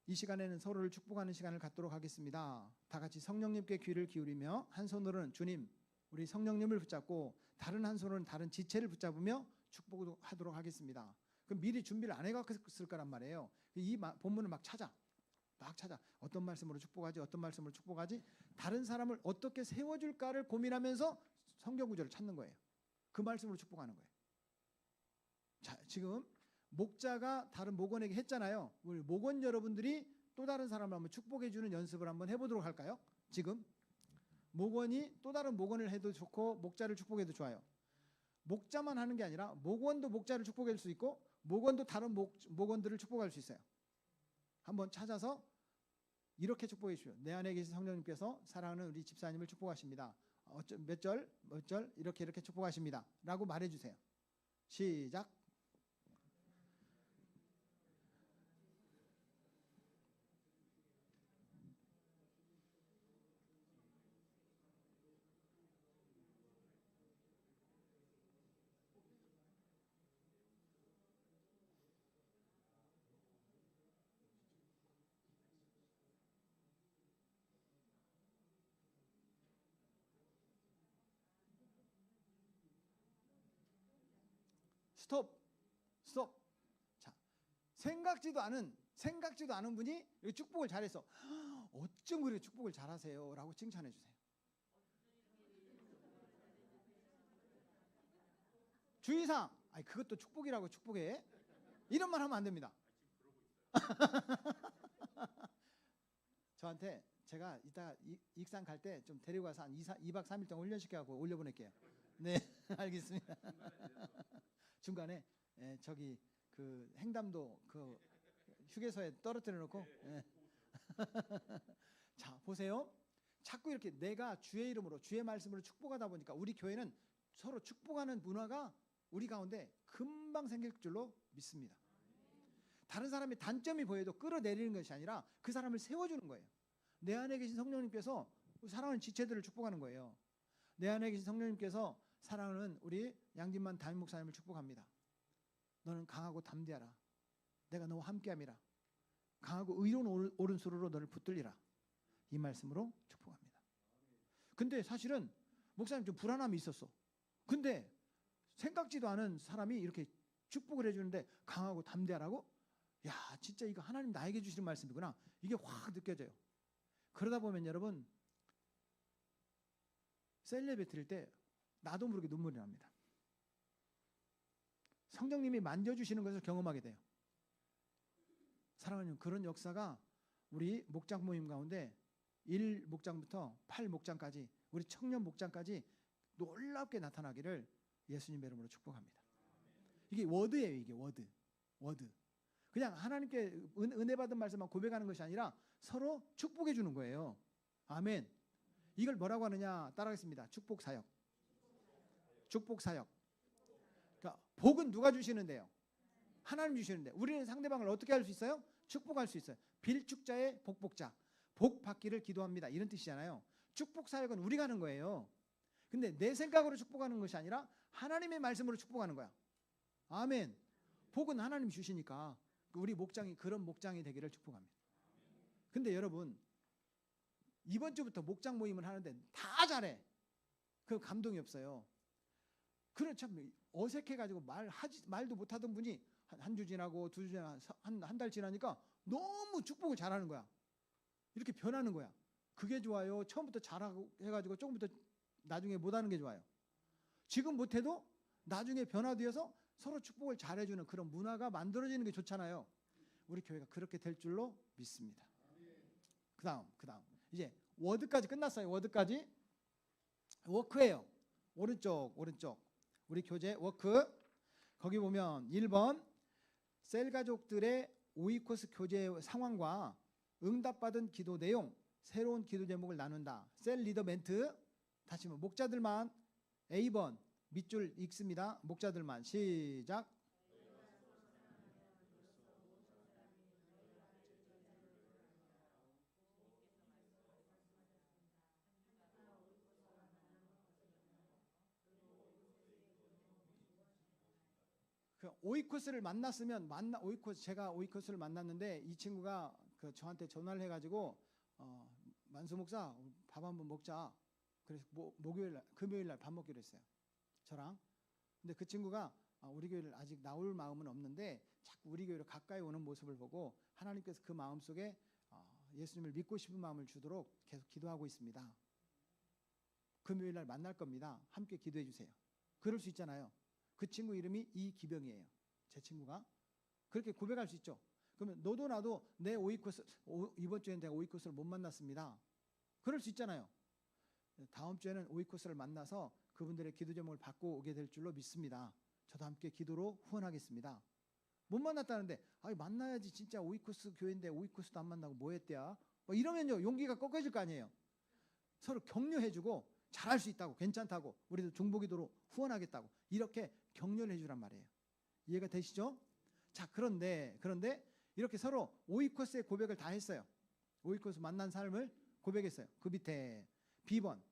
A: 이 시간에는 서로를 축복하는 시간을 갖도록 하겠습니다. 다 같이 성령님께 귀를 기울이며 한 손으로는 주님, 우리 성령님을 붙잡고 다른 한 손으로는 다른 지체를 붙잡으며 축복하도록 하겠습니다. 그럼 미리 준비를 안 해갔을 거란 말이에요. 이 본문을 막 찾아. 어떤 말씀으로 축복하지? 어떤 말씀으로 축복하지? 다른 사람을 어떻게 세워줄까를 고민하면서 성경 구절을 찾는 거예요. 그 말씀으로 축복하는 거예요. 자, 지금 목자가 다른 목원에게 했잖아요. 우리 목원 여러분들이 또 다른 사람을 한번 축복해주는 연습을 한번 해보도록 할까요? 지금 목원이 또 다른 목원을 해도 좋고 목자를 축복해도 좋아요. 목자만 하는 게 아니라 목원도 목자를 축복할 수 있고 목원도 다른 목원들을 축복할 수 있어요. 한번 찾아서 이렇게 축복해 주십시오. 내 안에 계신 성령님께서 사랑하는 우리 집사님을 축복하십니다. 몇 절 이렇게 축복하십니다. 라고 말해주세요. 시작. 스톱. 자, 생각지도 않은 분이 축복을 잘해서 어쩜 그렇게 축복을 잘하세요? 라고 칭찬해 주세요. 주의사항. 그것도 축복이라고 축복해. 이런 말 하면 안 됩니다. 저한테 제가 이따 익산 갈 때 좀 데리고 가서 한 2박 3일 동안 훈련시켜갖고 올려보낼게요. 네, 알겠습니다. 중간에 저기 그 횡담도 그 휴게소에 떨어뜨려 놓고. 자, 보세요. 자꾸 이렇게 내가 주의 이름으로 주의 말씀으로 축복하다 보니까 우리 교회는 서로 축복하는 문화가 우리 가운데 금방 생길 줄로 믿습니다. 다른 사람의 단점이 보여도 끌어내리는 것이 아니라 그 사람을 세워주는 거예요. 내 안에 계신 성령님께서 사랑하는 지체들을 축복하는 거예요. 내 안에 계신 성령님께서 사랑하는 우리 양진만 담임 목사님을 축복합니다. 너는 강하고 담대하라. 내가 너와 함께함이라. 강하고 의로운 오른손으로 너를 붙들리라. 이 말씀으로 축복합니다. 근데 사실은 목사님 좀 불안함이 있었어. 근데 생각지도 않은 사람이 이렇게 축복을 해주는데 강하고 담대하라고? 야, 진짜 이거 하나님 나에게 주시는 말씀이구나. 이게 확 느껴져요. 그러다 보면 여러분 셀 예배 드릴 때 나도 모르게 눈물이 납니다. 성령님이 만져주시는 것을 경험하게 돼요. 사랑하는 그런 역사가 우리 목장 모임 가운데 1목장부터 8목장까지 우리 청년 목장까지 놀랍게 나타나기를 예수님의 이름으로 축복합니다. 이게 워드예요. 이게 워드. 그냥 하나님께 은혜 받은 말씀만 고백하는 것이 아니라 서로 축복해 주는 거예요. 아멘. 이걸 뭐라고 하느냐 따라하겠습니다. 축복사역. 그러니까 복은 누가 주시는데요? 하나님 주시는데 우리는 상대방을 어떻게 할 수 있어요? 축복할 수 있어요. 빌축자의 복복자. 복 받기를 기도합니다. 이런 뜻이잖아요. 축복사역은 우리가 하는 거예요. 근데 내 생각으로 축복하는 것이 아니라 하나님의 말씀으로 축복하는 거야. 아멘. 복은 하나님 주시니까 우리 목장이 그런 목장이 되기를 축복합니다. 근데 여러분 이번 주부터 목장 모임을 하는데 다 잘해. 그 감동이 없어요. 그래 참 어색해가지고 말도 못하던 분이 한 주 지나고 두 주 지나고 한 달 지나니까 너무 축복을 잘하는 거야. 이렇게 변하는 거야. 그게 좋아요. 처음부터 잘하고 해가지고 조금부터 나중에 못하는 게 좋아요. 지금 못해도 나중에 변화되어서 서로 축복을 잘해주는 그런 문화가 만들어지는 게 좋잖아요. 우리 교회가 그렇게 될 줄로 믿습니다. 그 다음 이제 워드까지 끝났어요. 워드까지 워크예요. 오른쪽 우리 교재 워크. 거기 보면 1번 셀 가족들의 오이코스 교제 상황과 응답받은 기도 내용, 새로운 기도 제목을 나눈다. 셀 리더 멘트. 다시 한번 목자들만 A번 밑줄 읽습니다. 목자들만 시작. 그 오이코스를 만났으면 제가 오이코스를 만났는데 이 친구가 그 저한테 전화를 해가지고 만수 목사 밥 한번 먹자. 그래서 금요일 날 밥 먹기로 했어요. 저랑. 근데 그 친구가 우리 교회를 아직 나올 마음은 없는데 자꾸 우리 교회로 가까이 오는 모습을 보고 하나님께서 그 마음 속에 예수님을 믿고 싶은 마음을 주도록 계속 기도하고 있습니다. 금요일 날 만날 겁니다. 함께 기도해 주세요. 그럴 수 있잖아요. 그 친구 이름이 이기병이에요. 제 친구가. 그렇게 고백할 수 있죠. 그러면 너도 나도 내 오이코스 이번 주에는 내가 오이코스를 못 만났습니다. 그럴 수 있잖아요. 다음 주에는 오이코스를 만나서 그분들의 기도 제목을 받고 오게 될 줄로 믿습니다. 저도 함께 기도로 후원하겠습니다. 못 만났다는데 만나야지 진짜 오이코스 교회인데 오이코스도 안 만나고 뭐 했대야. 뭐 이러면요 용기가 꺾여질 거 아니에요. 서로 격려해주고 잘할 수 있다고 괜찮다고 우리도 중보기도로 후원하겠다고 이렇게 격려를 해주란 말이에요. 이해가 되시죠? 자 그런데 이렇게 서로 오이코스의 고백을 다 했어요. 오이코스 만난 삶을 고백했어요. 그 밑에 B번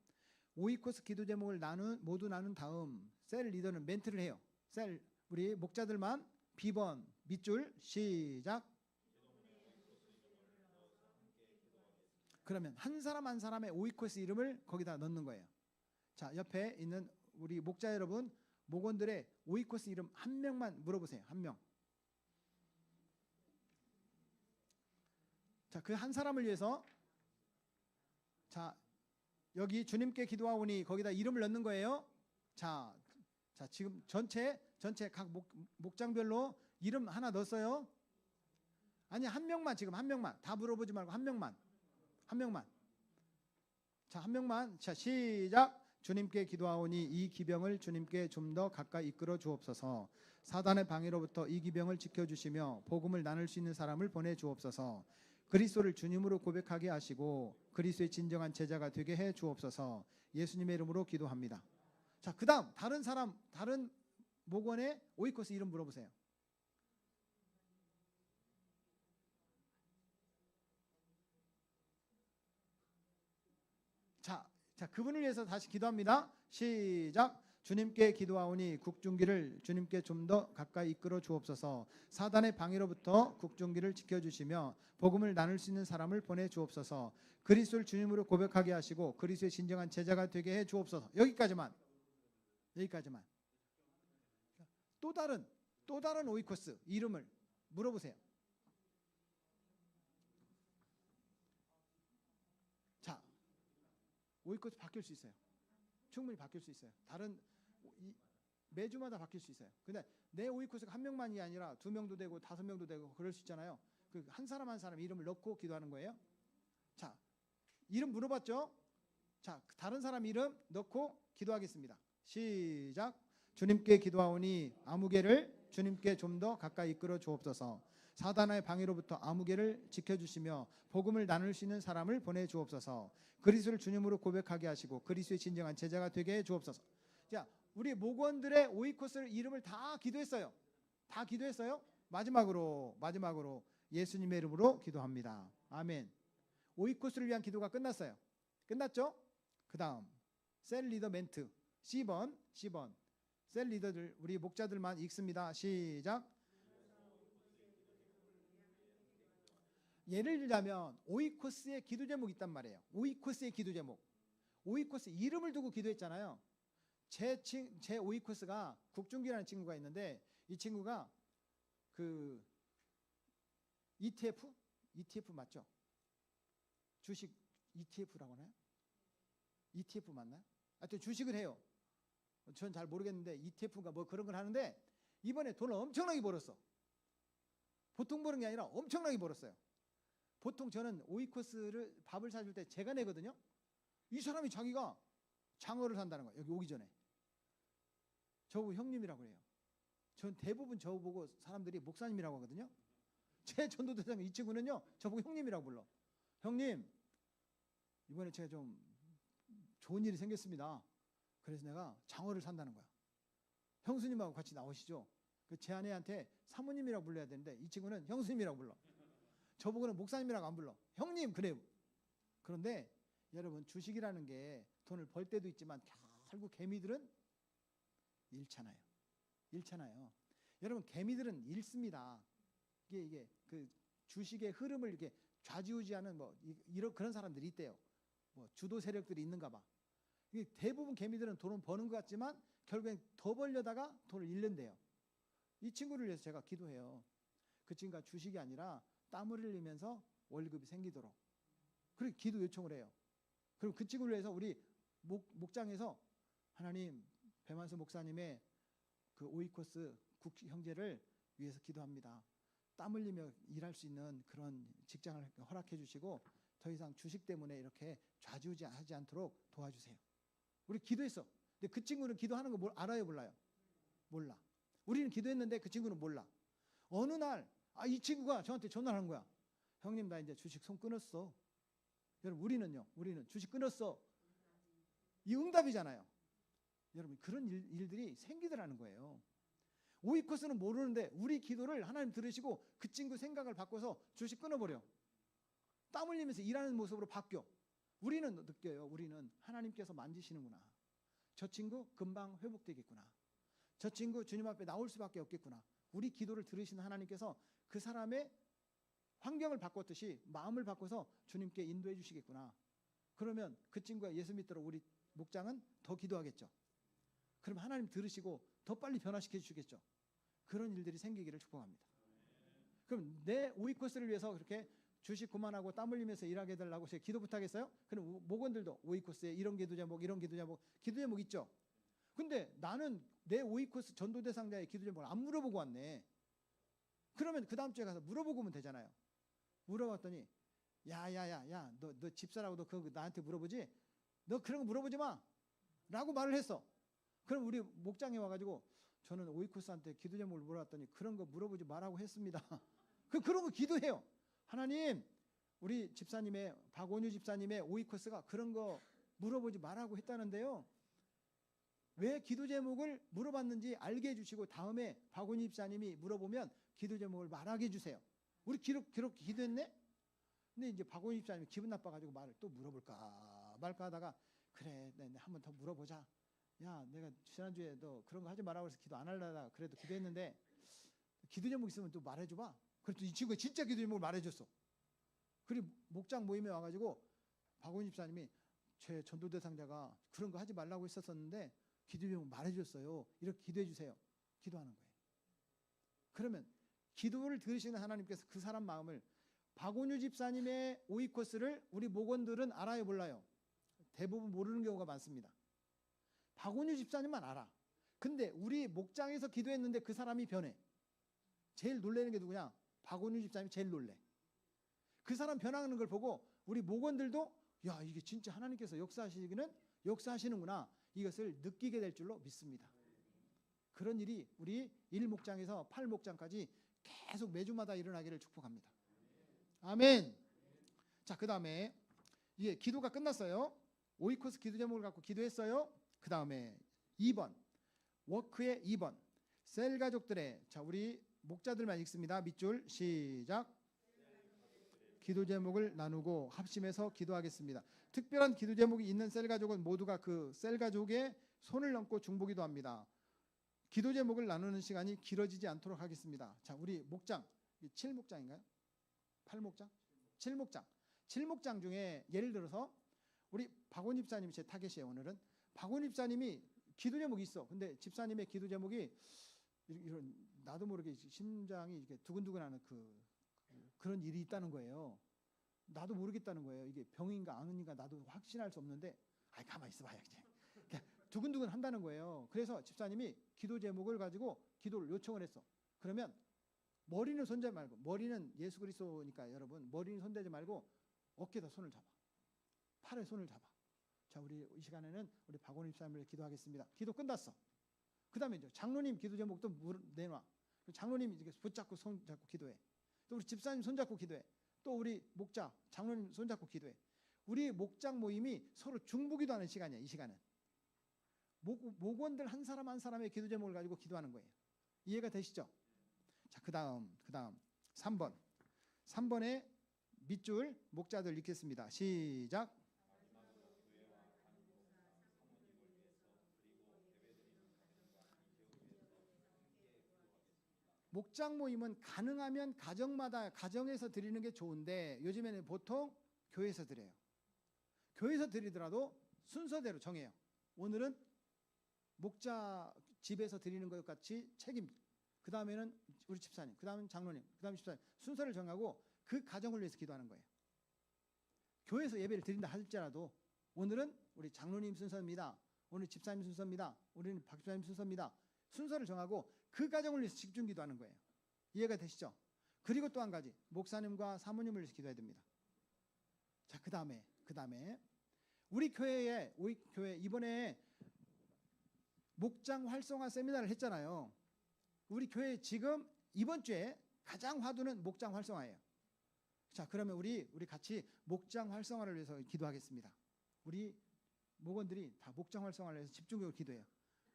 A: 오이코스 기도 제목을 모두 나눈 다음 셀 리더는 멘트를 해요. 셀 우리 목자들만 B번 밑줄 시작. 그러면 한 사람 한 사람의 오이코스 이름을 거기다 넣는 거예요. 자 옆에 있는 우리 목자 여러분 목원들의 오이코스 이름 한 명만 물어보세요. 한 명. 자 그 한 사람을 위해서 자 여기 주님께 기도하오니 거기다 이름을 넣는 거예요. 자 지금 전체 각 목장별로 이름 하나 넣었어요. 아니 한 명만, 지금 한 명만, 다 물어보지 말고 한 명만. 자, 한 명만. 자, 시작. 주님께 기도하오니 이 기병을 주님께 좀 더 가까이 이끌어 주옵소서. 사단의 방해로부터 이 기병을 지켜주시며 복음을 나눌 수 있는 사람을 보내 주옵소서. 그리스도를 주님으로 고백하게 하시고 그리스도의 진정한 제자가 되게 해 주옵소서. 예수님의 이름으로 기도합니다. 자, 그다음 다른 사람, 다른 목원의 오이코스 이름 물어보세요. 자, 그분을 위해서 다시 기도합니다. 시작. 주님께 기도하오니 국중기를 주님께 좀 더 가까이 이끌어 주옵소서. 사단의 방해로부터 국중기를 지켜주시며 복음을 나눌 수 있는 사람을 보내 주옵소서. 그리스도를 주님으로 고백하게 하시고 그리스도의 진정한 제자가 되게 해 주옵소서. 여기까지만. 또 다른 오이코스 이름을 물어보세요. 자, 오이코스 바뀔 수 있어요. 충분히 바뀔 수 있어요. 매주마다 바뀔 수 있어요. 근데 내 오이코스가 한 명만이 아니라 2명도 되고 5명도 되고 그럴 수 있잖아요. 그 한 사람 한 사람 이름을 넣고 기도하는 거예요. 자, 이름 물어봤죠? 자, 다른 사람 이름 넣고 기도하겠습니다. 시작. 주님께 기도하오니 아무개를 주님께 좀 더 가까이 이끌어 주옵소서. 사단의 방해로부터 아무개를 지켜주시며 복음을 나눌 수 있는 사람을 보내 주옵소서. 그리스도를 주님으로 고백하게 하시고 그리스도의 진정한 제자가 되게 해 주옵소서. 자, 우리 목원들의 오이코스 이름을 다 기도했어요. 마지막으로 예수님의 이름으로 기도합니다. 아멘. 오이코스를 위한 기도가 끝났어요. 끝났죠? 그 다음 셀 리더 멘트 C번 셀 리더들 우리 목자들만 읽습니다. 시작. 예를 들자면 오이코스의 기도 제목이 있단 말이에요. 오이코스의 기도 제목. 오이코스 이름을 두고 기도했잖아요. 제 오이코스가 국중기라는 친구가 있는데 이 친구가 그 ETF 맞죠? 주식 ETF라고 하나요? ETF 맞나요? 하여튼 주식을 해요. 전 잘 모르겠는데 ETF가 뭐 그런 걸 하는데 이번에 돈을 엄청나게 벌었어. 보통 버는 게 아니라 엄청나게 벌었어요. 보통 저는 오이코스를 밥을 사줄 때 제가 내거든요. 이 사람이 자기가 장어를 산다는 거예요. 여기 오기 전에. 저보고 형님이라고 해요. 전 대부분 저보고 사람들이 목사님이라고 하거든요. 제 전도대장 이 친구는요. 저보고 형님이라고 불러. 형님, 이번에 제가 좀 좋은 일이 생겼습니다. 그래서 내가 장어를 산다는 거야. 형수님하고 같이 나오시죠. 제 아내한테 사모님이라고 불러야 되는데 이 친구는 형수님이라고 불러. 저보고는 목사님이라고 안 불러. 형님 그래요. 그런데 여러분 주식이라는 게 돈을 벌 때도 있지만 결국 개미들은 잃잖아요. 여러분 개미들은 잃습니다. 이게 그 주식의 흐름을 이렇게 좌지우지하는 뭐 이런 그런 사람들이 있대요. 뭐 주도 세력들이 있는가 봐. 대부분 개미들은 돈을 버는 것 같지만 결국엔 더 벌려다가 돈을 잃는데요. 이 친구를 위해서 제가 기도해요. 그 친구가 주식이 아니라 땀을 흘리면서 월급이 생기도록 그렇게 기도 요청을 해요. 그리고 그 친구를 위해서 우리 목장에서 하나님 배만수 목사님의 그 오이코스 국 형제를 위해서 기도합니다. 땀 흘리며 일할 수 있는 그런 직장을 허락해 주시고 더 이상 주식 때문에 이렇게 좌지우지하지 않도록 도와주세요. 우리 기도했어. 근데 그 친구는 기도하는 거 알아요, 몰라요? 몰라. 우리는 기도했는데 그 친구는 몰라. 어느 날 이 친구가 저한테 전화를 한 거야. 형님 나 이제 주식 손 끊었어. 여러분 우리는 주식 끊었어. 이 응답이잖아요. 여러분 그런 일들이 생기더라는 거예요. 오이코스는 모르는데 우리 기도를 하나님 들으시고 그 친구 생각을 바꿔서 주식 끊어버려. 땀 흘리면서 일하는 모습으로 바뀌어. 우리는 느껴요. 우리는 하나님께서 만지시는구나. 저 친구 금방 회복되겠구나. 저 친구 주님 앞에 나올 수밖에 없겠구나. 우리 기도를 들으시는 하나님께서 그 사람의 환경을 바꿨듯이 마음을 바꿔서 주님께 인도해 주시겠구나. 그러면 그 친구가 예수 믿도록 우리 목장은 더 기도하겠죠. 그럼 하나님 들으시고 더 빨리 변화시켜 주시겠죠. 그런 일들이 생기기를 축복합니다. 그럼 내 오이코스를 위해서 그렇게 주식 그만하고 땀 흘리면서 일하게 해달라고 제가 기도 부탁했어요. 그럼 목원들도 오이코스에 이런 기도 제목 기도 제목 있죠. 근데 나는 내 오이코스 전도 대상자의 기도 제목을 안 물어보고 왔네. 그러면 그 다음 주에 가서 물어보고 오면 되잖아요. 물어봤더니 야야야야 너 집사라고 너 그거 나한테 물어보지? 너 그런 거 물어보지 마 라고 말을 했어. 그럼 우리 목장에 와가지고 저는 오이코스한테 기도 제목을 물어봤더니 그런 거 물어보지 말라고 했습니다. 그런 거 기도해요. 하나님, 우리 집사님의 박원유 집사님의 오이코스가 그런 거 물어보지 말라고 했다는데요. 왜 기도 제목을 물어봤는지 알게 해주시고 다음에 박원유 집사님이 물어보면 기도 제목을 말하게 해주세요. 우리 그렇게 기도했네? 근데 이제 박원유 집사님이 기분 나빠가지고 말을 또 물어볼까 말까 하다가 그래, 한 번 더 물어보자. 야, 내가 지난주에 너 그런 거 하지 말라고 해서 기도 안 하려다 그래도 기도했는데 기도 제목 있으면 또 말해줘봐. 그래도 이 친구가 진짜 기도 제목을 말해줬어. 그리고 목장 모임에 와가지고 박원 집사님이 제 전도 대상자가 그런 거 하지 말라고 했었는데 기도 제목 말해줬어요. 이렇게 기도해 주세요. 기도하는 거예요. 그러면 기도를 들으시는 하나님께서 그 사람 마음을 박원유 집사님의 오이코스를 우리 목원들은 알아요, 몰라요? 대부분 모르는 경우가 많습니다. 박원유 집사님만 알아. 근데 우리 목장에서 기도했는데 그 사람이 변해. 제일 놀라는 게 누구냐? 박원유 집사님이 제일 놀래. 그 사람 변하는 걸 보고 우리 목원들도 야, 이게 진짜 하나님께서 역사하시는구나. 이것을 느끼게 될 줄로 믿습니다. 그런 일이 우리 1목장에서 8목장까지 계속 매주마다 일어나기를 축복합니다. 아멘. 자, 그 다음에 이게 기도가 끝났어요. 오이코스 기도 제목을 갖고 기도했어요. 그 다음에 2번 워크의 2번 셀 가족들의, 자 우리 목자들만 읽습니다. 밑줄 시작. 기도 제목을 나누고 합심해서 기도하겠습니다. 특별한 기도 제목이 있는 셀 가족은 모두가 그 셀 가족의 손을 얹고 중보기도 합니다. 기도 제목을 나누는 시간이 길어지지 않도록 하겠습니다. 자, 우리 목장 7목장인가요? 8목장? 7목장. 7목장 중에 예를 들어서 우리 박원 집사님이 제 타겟이에요. 오늘은 박원 집사님이 기도 제목이 있어. 근데 집사님의 기도 제목이 이런 나도 모르게 심장이 이렇게 두근두근하는 그런 일이 있다는 거예요. 나도 모르겠다는 거예요. 이게 병인가 암인가 나도 확신할 수 없는데 가만히 있어봐요. 이제 두근두근 한다는 거예요. 그래서 집사님이 기도 제목을 가지고 기도를 요청을 했어. 그러면 머리는 손대지 말고, 머리는 예수 그리스도니까 여러분 머리는 손대지 말고 어깨에다 손을 잡아. 팔에 손을 잡아. 자, 우리 이 시간에는 우리 박원희 집사님을 기도하겠습니다. 기도 끝났어. 그 다음에 이제 장로님 기도 제목도 내놔. 장로님 이렇게 붙잡고 손 잡고 기도해. 또 우리 집사님 손 잡고 기도해. 또 우리 목자 장로님 손 잡고 기도해. 우리 목장 모임이 서로 중보기도 하는 시간이야. 이 시간은 목원들 한 사람 한 사람의 기도 제목을 가지고 기도하는 거예요. 이해가 되시죠? 자, 그 다음 3번의 밑줄 목자들 읽겠습니다. 시작. 목장 모임은 가능하면 가정에서 드리는 게 좋은데 요즘에는 보통 교회에서 드려요. 교회에서 드리더라도 순서대로 정해요. 오늘은 목자 집에서 드리는 것 같이 책임. 그 다음에는 우리 집사님, 그 다음은 장로님, 그 다음 집사님 순서를 정하고 그 가정을 위해서 기도하는 거예요. 교회에서 예배를 드린다 할지라도 오늘은 우리 장로님 순서입니다. 오늘 집사님 순서입니다. 우리는 박 집사님 순서입니다. 순서를 정하고 그 가정을 위해서 집중 기도하는 거예요. 이해가 되시죠? 그리고 또 한 가지 목사님과 사모님을 위해서 기도해야 됩니다. 자, 그 다음에 우리 교회 이번에 목장 활성화 세미나를 했잖아요. 우리 교회 지금 이번 주에 가장 화두는 목장 활성화예요. 자, 그러면 우리 같이 목장 활성화를 위해서 기도하겠습니다. 우리 목원들이 다 목장 활성화를 위해서 집중적으로 기도해요.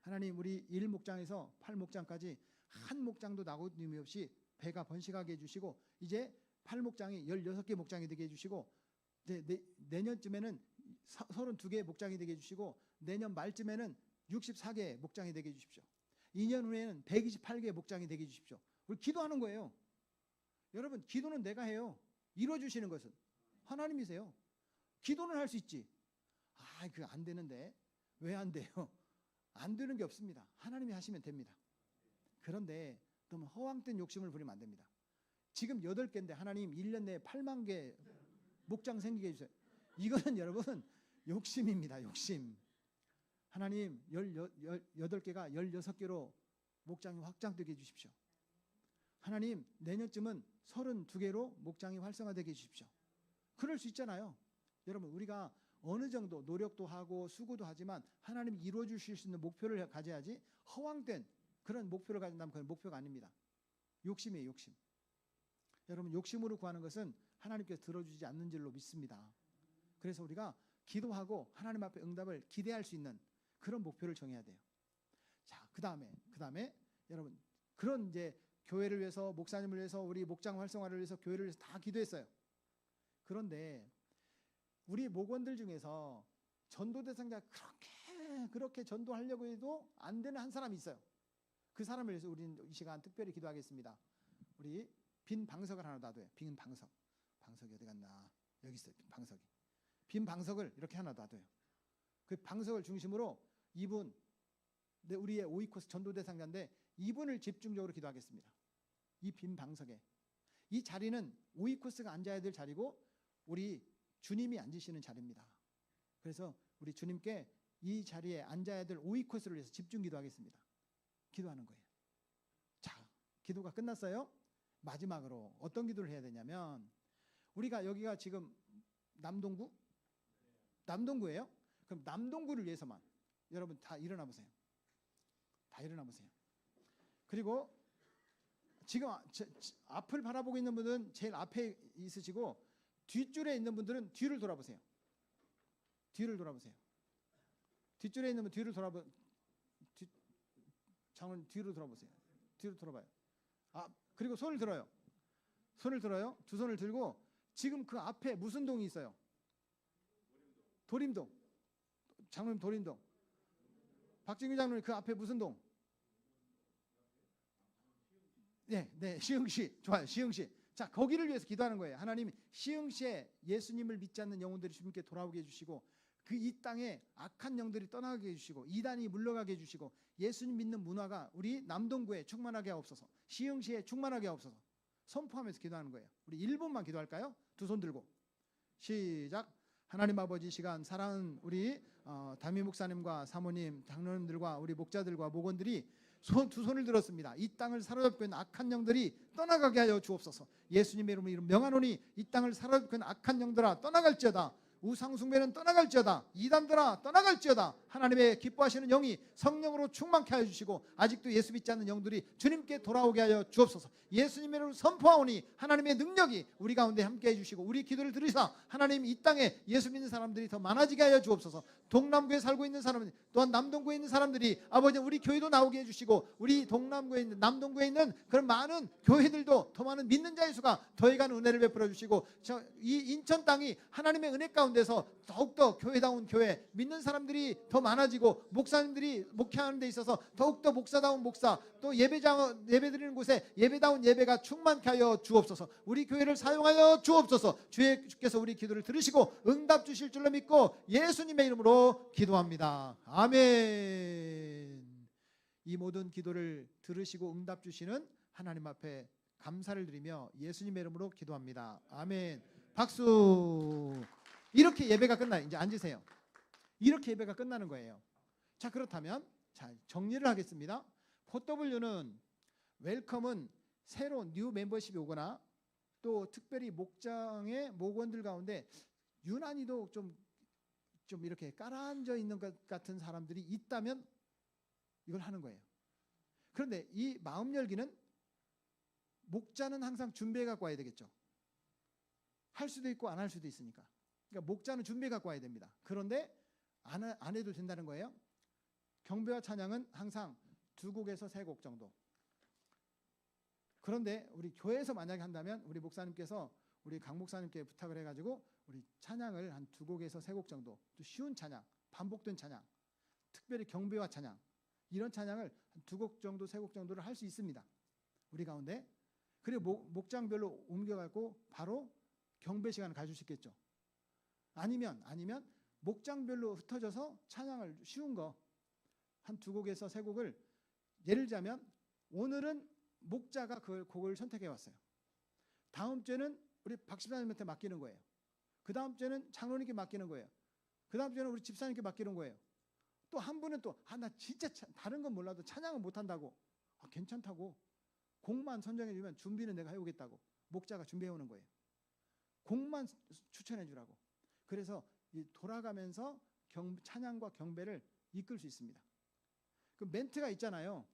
A: 하나님, 우리 1목장에서 8목장까지 한 목장도 나고님이 없이 배가 번식하게 해주시고 이제 8목장이 16개 목장이 되게 해주시고 이제 내년쯤에는 32개의 목장이 되게 해주시고 내년 말쯤에는 64개의 목장이 되게 해주십시오. 2년 후에는 128개의 목장이 되게 해주십시오. 우리 기도하는 거예요. 여러분, 기도는 내가 해요. 이루어주시는 것은 하나님이세요. 기도는 할 수 있지. 그거 안 되는데 왜 안 돼요? 안 되는 게 없습니다. 하나님이 하시면 됩니다. 그런데 너무 허황된 욕심을 부리면 안 됩니다. 지금 8개인데 하나님 1년 내에 8만 개 목장 생기게 해주세요. 이거는 여러분 욕심입니다. 욕심. 하나님 18개가 16개로 목장이 확장되게 해주십시오. 하나님 내년쯤은 32개로 목장이 활성화되게 해주십시오. 그럴 수 있잖아요. 여러분 우리가 어느 정도 노력도 하고 수고도 하지만 하나님이 이루어 주실 수 있는 목표를 가져야지 허황된 그런 목표를 가진다면 그건 목표가 아닙니다. 욕심이에요, 욕심. 여러분 욕심으로 구하는 것은 하나님께서 들어주지 않는 줄로 믿습니다. 그래서 우리가 기도하고 하나님 앞에 응답을 기대할 수 있는 그런 목표를 정해야 돼요. 자, 그다음에 여러분 그런 이제 교회를 위해서 목사님을 위해서 우리 목장 활성화를 위해서 교회를 위해서 다 기도했어요. 그런데 우리 목원들 중에서 전도 대상자 그렇게 전도하려고 해도 안 되는 한 사람이 있어요. 그 사람을 위해서 우리는 이 시간 특별히 기도하겠습니다. 우리 빈 방석을 하나 놔둬요. 빈 방석. 방석이 어디 갔나? 여기 있어요. 빈 방석이. 빈 방석을 이렇게 하나 놔둬요. 그 방석을 중심으로 이분 우리의 오이코스 전도 대상자인데 이분을 집중적으로 기도하겠습니다. 이 빈 방석에 이 자리는 오이코스가 앉아야 될 자리고 우리 주님이 앉으시는 자리입니다. 그래서 우리 주님께 이 자리에 앉아야 될 오이코스를 위해서 집중 기도하겠습니다. 기도하는 거예요. 자, 기도가 끝났어요. 마지막으로 어떤 기도를 해야 되냐면 우리가 여기가 지금 남동구예요. 그럼 남동구를 위해서만 여러분 다 일어나 보세요. 다 일어나 보세요. 그리고 지금 앞을 바라보고 있는 분들은 제일 앞에 있으시고 뒷줄에 있는 분들은 뒤를 돌아보세요. 뒤를 돌아보세요. 뒷줄에 있는 분 뒤를 장로님 뒤로 돌아보세요. 뒤로 돌아봐요. 그리고 손을 들어요. 손을 들어요. 두 손을 들고 지금 그 앞에 무슨 동이 있어요? 도림동. 장로님 도림동. 박진규 장로님 그 앞에 무슨 동? 네, 시흥시. 좋아요. 시흥시. 자, 거기를 위해서 기도하는 거예요. 하나님 시흥시에 예수님을 믿지 않는 영혼들이 주님께 돌아오게 해주시고 그 이 땅에 악한 영들이 떠나게 해주시고 이단이 물러가게 해주시고 예수님 믿는 문화가 우리 남동구에 충만하게 하옵소서. 시흥시에 충만하게 하옵소서. 선포하면서 기도하는 거예요. 우리 1분만 기도할까요? 두 손 들고 시작. 하나님 아버지 시간 사랑하는 우리 담임 목사님과 사모님 장로님들과 우리 목자들과 목원들이 두 손을 들었습니다. 이 땅을 사로잡고 있는 악한 영들이 떠나가게 하여 주옵소서. 예수님의 이름으로 명하노니 이 땅을 사로잡고 있는 악한 영들아 떠나갈지어다. 우상숭배는 떠나갈지어다. 이단들아 떠나갈지어다. 하나님의 기뻐하시는 영이 성령으로 충만케 하여 주시고 아직도 예수 믿지 않는 영들이 주님께 돌아오게 하여 주옵소서. 예수님의 이름으로 선포하오니 하나님의 능력이 우리 가운데 함께 해주시고 우리 기도를 들으사 하나님 이 땅에 예수 믿는 사람들이 더 많아지게 하여 주옵소서. 동남구에 살고 있는 사람들 또한 남동구에 있는 사람들이 아버지 우리 교회도 나오게 해주시고 우리 동남구에 있는 남동구에 있는 그런 많은 교회들도 더 많은 믿는 자의 수가 더해가는 은혜를 베풀어 주시고 이 인천 땅이 하나님의 은혜 가운데서 더욱더 교회다운 교회 믿는 사람들이 더 많아지고 목사님들이 목회하는 데 있어서 더욱더 목사다운 목사 또 예배드리는 곳에 예배다운 예배가 충만케 하여 주옵소서. 우리 교회를 사용하여 주옵소서. 주께서 우리 기도를 들으시고 응답 주실 줄로 믿고 예수님의 이름으로 기도합니다. 아멘. 이 모든 기도를 들으시고 응답 주시는 하나님 앞에 감사를 드리며 예수님의 이름으로 기도합니다. 아멘. 박수. 이렇게 예배가 끝나요. 이제 앉으세요. 이렇게 예배가 끝나는 거예요. 자, 그렇다면 정리를 하겠습니다. 4W는 웰컴은 새로 뉴 멤버십이 오거나 또 특별히 목장의 목원들 가운데 유난히도 좀 이렇게 깔아앉아 있는 것 같은 사람들이 있다면 이걸 하는 거예요. 그런데 이 마음 열기는 목자는 항상 준비해 갖고 와야 되겠죠. 할 수도 있고 안 할 수도 있으니까. 그러니까 목자는 준비해 갖고 와야 됩니다. 그런데 안 해도 된다는 거예요. 경배와 찬양은 항상 2곡에서 3곡 정도. 그런데 우리 교회에서 만약에 한다면 우리 목사님께서 우리 강 목사님께 부탁을 해가지고 우리 찬양을 한 2곡에서 3곡 정도, 또 쉬운 찬양, 반복된 찬양, 특별히 경배와 찬양 이런 찬양을 한 2곡 정도, 3곡 정도를 할 수 있습니다. 우리 가운데. 그리고 목장별로 옮겨가고 바로 경배 시간을 가질 수 있겠죠. 아니면 목장별로 흩어져서 찬양을 쉬운 거 한 2곡에서 3곡을 예를 들자면 오늘은 목자가 그 곡을 선택해 왔어요. 다음 주에는 우리 박 집사님한테 맡기는 거예요. 그 다음 주에는 장로님께 맡기는 거예요. 그 다음 주에는 우리 집사님께 맡기는 거예요. 또 한 분은 또 나 진짜 다른 건 몰라도 찬양은 못한다고 괜찮다고 곡만 선정해 주면 준비는 내가 해오겠다고 목자가 준비해 오는 거예요. 곡만 추천해 주라고. 그래서 돌아가면서 찬양과 경배를 이끌 수 있습니다. 그 멘트가 있잖아요.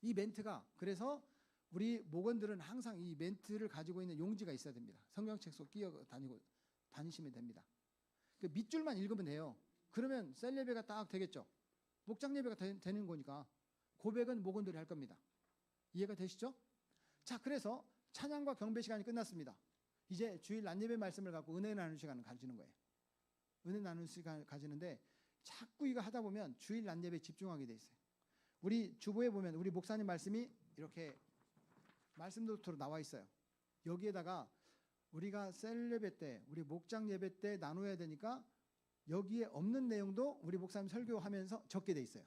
A: 이 멘트가 그래서 우리 목원들은 항상 이 멘트를 가지고 있는 용지가 있어야 됩니다. 성경책 속 끼어 다니시면 됩니다. 그 밑줄만 읽으면 돼요. 그러면 셀 예배가 딱 되겠죠. 목장 예배가 되는 거니까 고백은 목원들이 할 겁니다. 이해가 되시죠? 자, 그래서 찬양과 경배 시간이 끝났습니다. 이제 주일 낮 예배 말씀을 갖고 은혜 나누는 시간을 가지는 거예요. 은혜 나누는 시간을 가지는데 자꾸 이거 하다 보면 주일 낮 예배에 집중하게 돼 있어요. 우리 주보에 보면 우리 목사님 말씀이 이렇게 말씀 노트로 나와 있어요. 여기에다가 우리가 셀 예배 때, 우리 목장 예배 때 나눠야 되니까 여기에 없는 내용도 우리 목사님 설교하면서 적게 돼 있어요.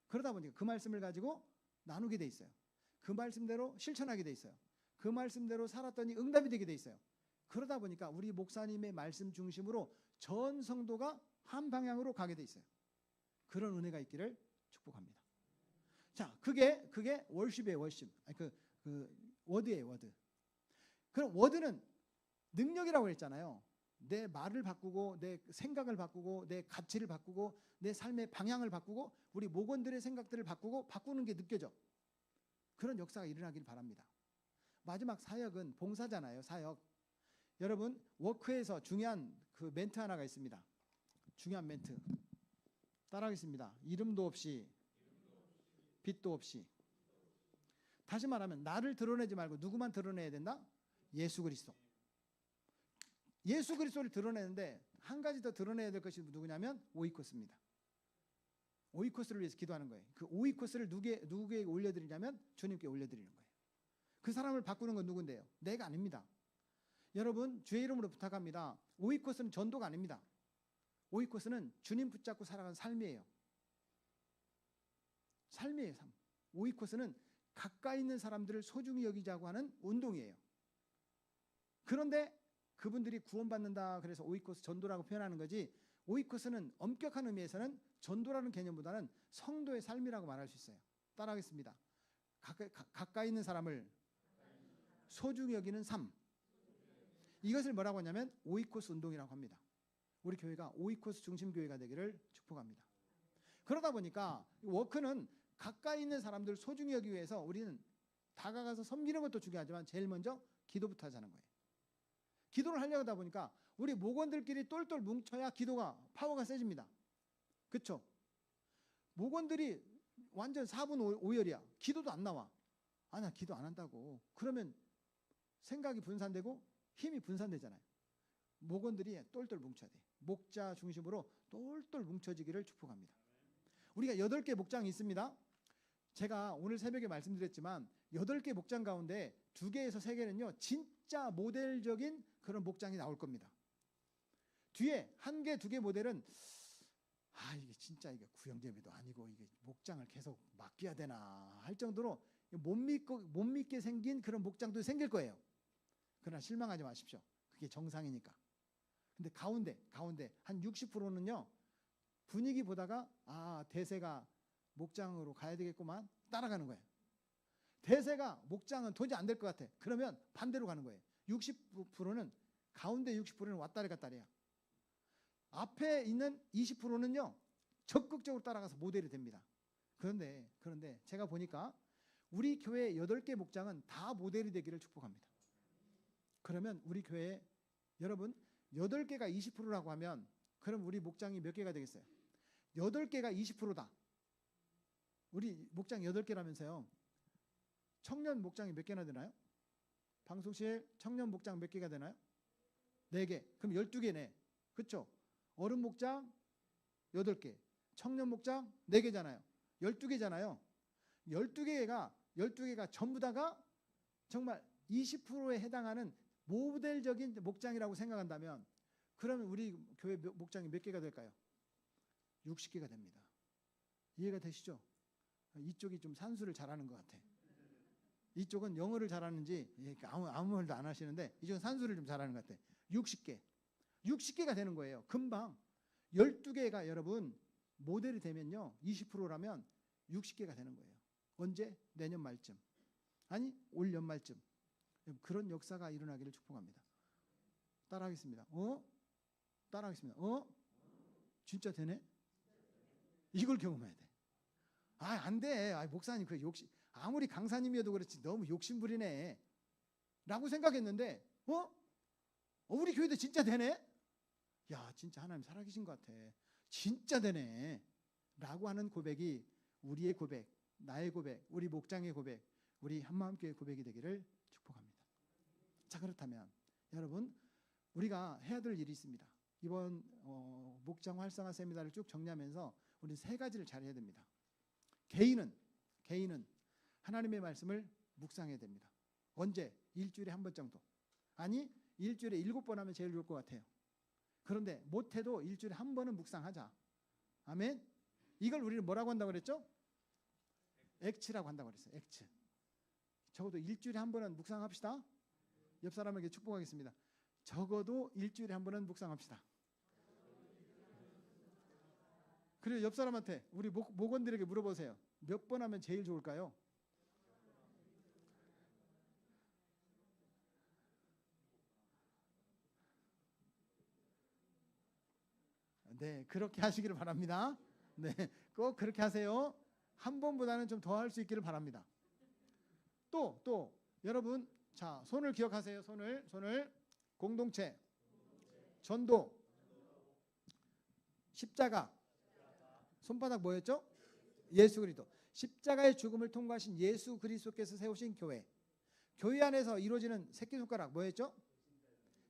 A: 그러다 보니까 그 말씀을 가지고 나누게 돼 있어요. 그 말씀대로 실천하게 돼 있어요. 그 말씀대로 살았더니 응답이 되게 돼 있어요. 그러다 보니까 우리 목사님의 말씀 중심으로 전 성도가 한 방향으로 가게 돼 있어요. 그런 은혜가 있기를 축복합니다. 자, 그게 월십이에요. 월십. 그 워드예요. 워드. 그럼 워드는 능력이라고 했잖아요. 내 말을 바꾸고 내 생각을 바꾸고 내 가치를 바꾸고 내 삶의 방향을 바꾸고 우리 목원들의 생각들을 바꾸는 게 느껴져. 그런 역사가 일어나길 바랍니다. 마지막 사역은 봉사잖아요. 사역. 여러분 워크에서 중요한 그 멘트 하나가 있습니다. 중요한 멘트. 따라하겠습니다. 이름도 없이 빛도 없이. 다시 말하면 나를 드러내지 말고 누구만 드러내야 된다? 예수 그리스도. 예수 그리스도를 드러내는데 한 가지 더 드러내야 될 것이 누구냐면 오이코스입니다. 오이코스를 위해서 기도하는 거예요. 그 오이코스를 누구에게 올려드리냐면 주님께 올려드리는 거예요. 그 사람을 바꾸는 건 누군데요? 내가 아닙니다. 여러분 주의 이름으로 부탁합니다. 오이코스는 전도가 아닙니다. 오이코스는 주님 붙잡고 살아가는 삶이에요. 삶이에요. 삶. 오이코스는 가까이 있는 사람들을 소중히 여기자고 하는 운동이에요. 그런데 그분들이 구원받는다 그래서 오이코스 전도라고 표현하는 거지, 오이코스는 엄격한 의미에서는 전도라는 개념보다는 성도의 삶이라고 말할 수 있어요. 따라하겠습니다. 가까이 있는 사람을 소중히 여기는 삶. 이것을 뭐라고 하냐면 오이코스 운동이라고 합니다. 우리 교회가 오이코스 중심 교회가 되기를 축복합니다. 그러다 보니까 워크는 가까이 있는 사람들 소중히 여기기 위해서 우리는 다가가서 섬기는 것도 중요하지만 제일 먼저 기도부터 하자는 거예요. 기도를 하려고 하다 보니까 우리 목원들끼리 똘똘 뭉쳐야 기도가 파워가 세집니다. 그렇죠? 목원들이 완전 4분 5열이야. 기도도 안 나와. 아, 나 기도 안 한다고. 그러면 생각이 분산되고 힘이 분산되잖아요. 목원들이 똘똘 뭉쳐야 돼. 목자 중심으로 똘똘 뭉쳐지기를 축복합니다. 우리가 8개 목장이 있습니다. 제가 오늘 새벽에 말씀드렸지만 8개 목장 가운데 2개에서 3개는요 진짜 모델적인 그런 목장이 나올 겁니다. 뒤에 1개, 2개 모델은 이게 진짜 이게 구형제비도 아니고 이게 목장을 계속 맡겨야 되나 할 정도로 못 믿게 생긴 그런 목장도 생길 거예요. 그러나 실망하지 마십시오. 그게 정상이니까. 근데 가운데 한 60%는요 분위기 보다가 대세가 목장으로 가야 되겠구만 따라가는 거예요. 대세가 목장은 도저히 안 될 것 같아. 그러면 반대로 가는 거예요. 60%는 가운데 60%는 왔다리 갔다리야. 앞에 있는 20%는요 적극적으로 따라가서 모델이 됩니다. 그런데 제가 보니까 우리 교회 8개 목장은 다 모델이 되기를 축복합니다. 그러면 우리 교회 여러분 8개가 20%라고 하면 그럼 우리 목장이 몇 개가 되겠어요? 8개가 20%다. 우리 목장 8개라면서요. 청년 목장이 몇 개나 되나요? 방송실 청년 목장 몇 개가 되나요? 4개. 그럼 12개네. 그렇죠? 어른 목장 8개. 청년 목장 4개잖아요. 12개잖아요. 12개가 전부 다가 정말 20%에 해당하는 모델적인 목장이라고 생각한다면 그러면 우리 교회 목장이 몇 개가 될까요? 60개가 됩니다. 이해가 되시죠? 이쪽이 좀 산수를 잘하는 것 같아. 이쪽은 영어를 잘하는지 아무 말도 안 하시는데 이쪽은 산수를 좀 잘하는 것 같아. 60개가 되는 거예요. 금방 12개가 여러분 모델이 되면요 20%라면 60개가 되는 거예요. 언제? 내년 말쯤. 아니 올 연말쯤. 그런 역사가 일어나기를 축복합니다. 따라하겠습니다. 따라하겠습니다. 진짜 되네? 이걸 경험해야 돼. 안 돼. 목사님 그 욕심, 아무리 강사님이어도 그렇지 너무 욕심부리네 라고 생각했는데 우리 교회도 진짜 되네? 야, 진짜 하나님 살아계신 것 같아. 진짜 되네 라고 하는 고백이 우리의 고백, 나의 고백, 우리 목장의 고백, 우리 한마음교회 고백이 되기를 축복합니다. 자, 그렇다면 여러분, 우리가 해야 될 일이 있습니다. 이번 목장 활성화 세미나를 쭉 정리하면서 우리 세 가지를 잘 해야 됩니다. 개인은 하나님의 말씀을 묵상해야 됩니다. 언제? 일주일에 한 번 정도. 아니 일주일에 7번 하면 제일 좋을 것 같아요. 그런데 못해도 일주일에 한 번은 묵상하자. 아멘. 이걸 우리는 뭐라고 한다고 그랬죠? 액츠라고 한다고 그랬어요. 액츠. 적어도 일주일에 한 번은 묵상합시다. 옆 사람에게 축복하겠습니다. 적어도 일주일에 한 번은 묵상합시다. 그리고 옆 사람한테, 우리 목원들에게 물어보세요. 몇 번 하면 제일 좋을까요? 네, 그렇게 하시기를 바랍니다. 네, 꼭 그렇게 하세요. 한 번보다는 좀 더 할 수 있기를 바랍니다. 또 여러분, 자, 손을 기억하세요. 손을 공동체, 전도, 십자가, 손바닥 뭐였죠? 예수 그리스도. 십자가의 죽음을 통과하신 예수 그리스도께서 세우신 교회. 교회 안에서 이루어지는 새끼손가락 뭐였죠?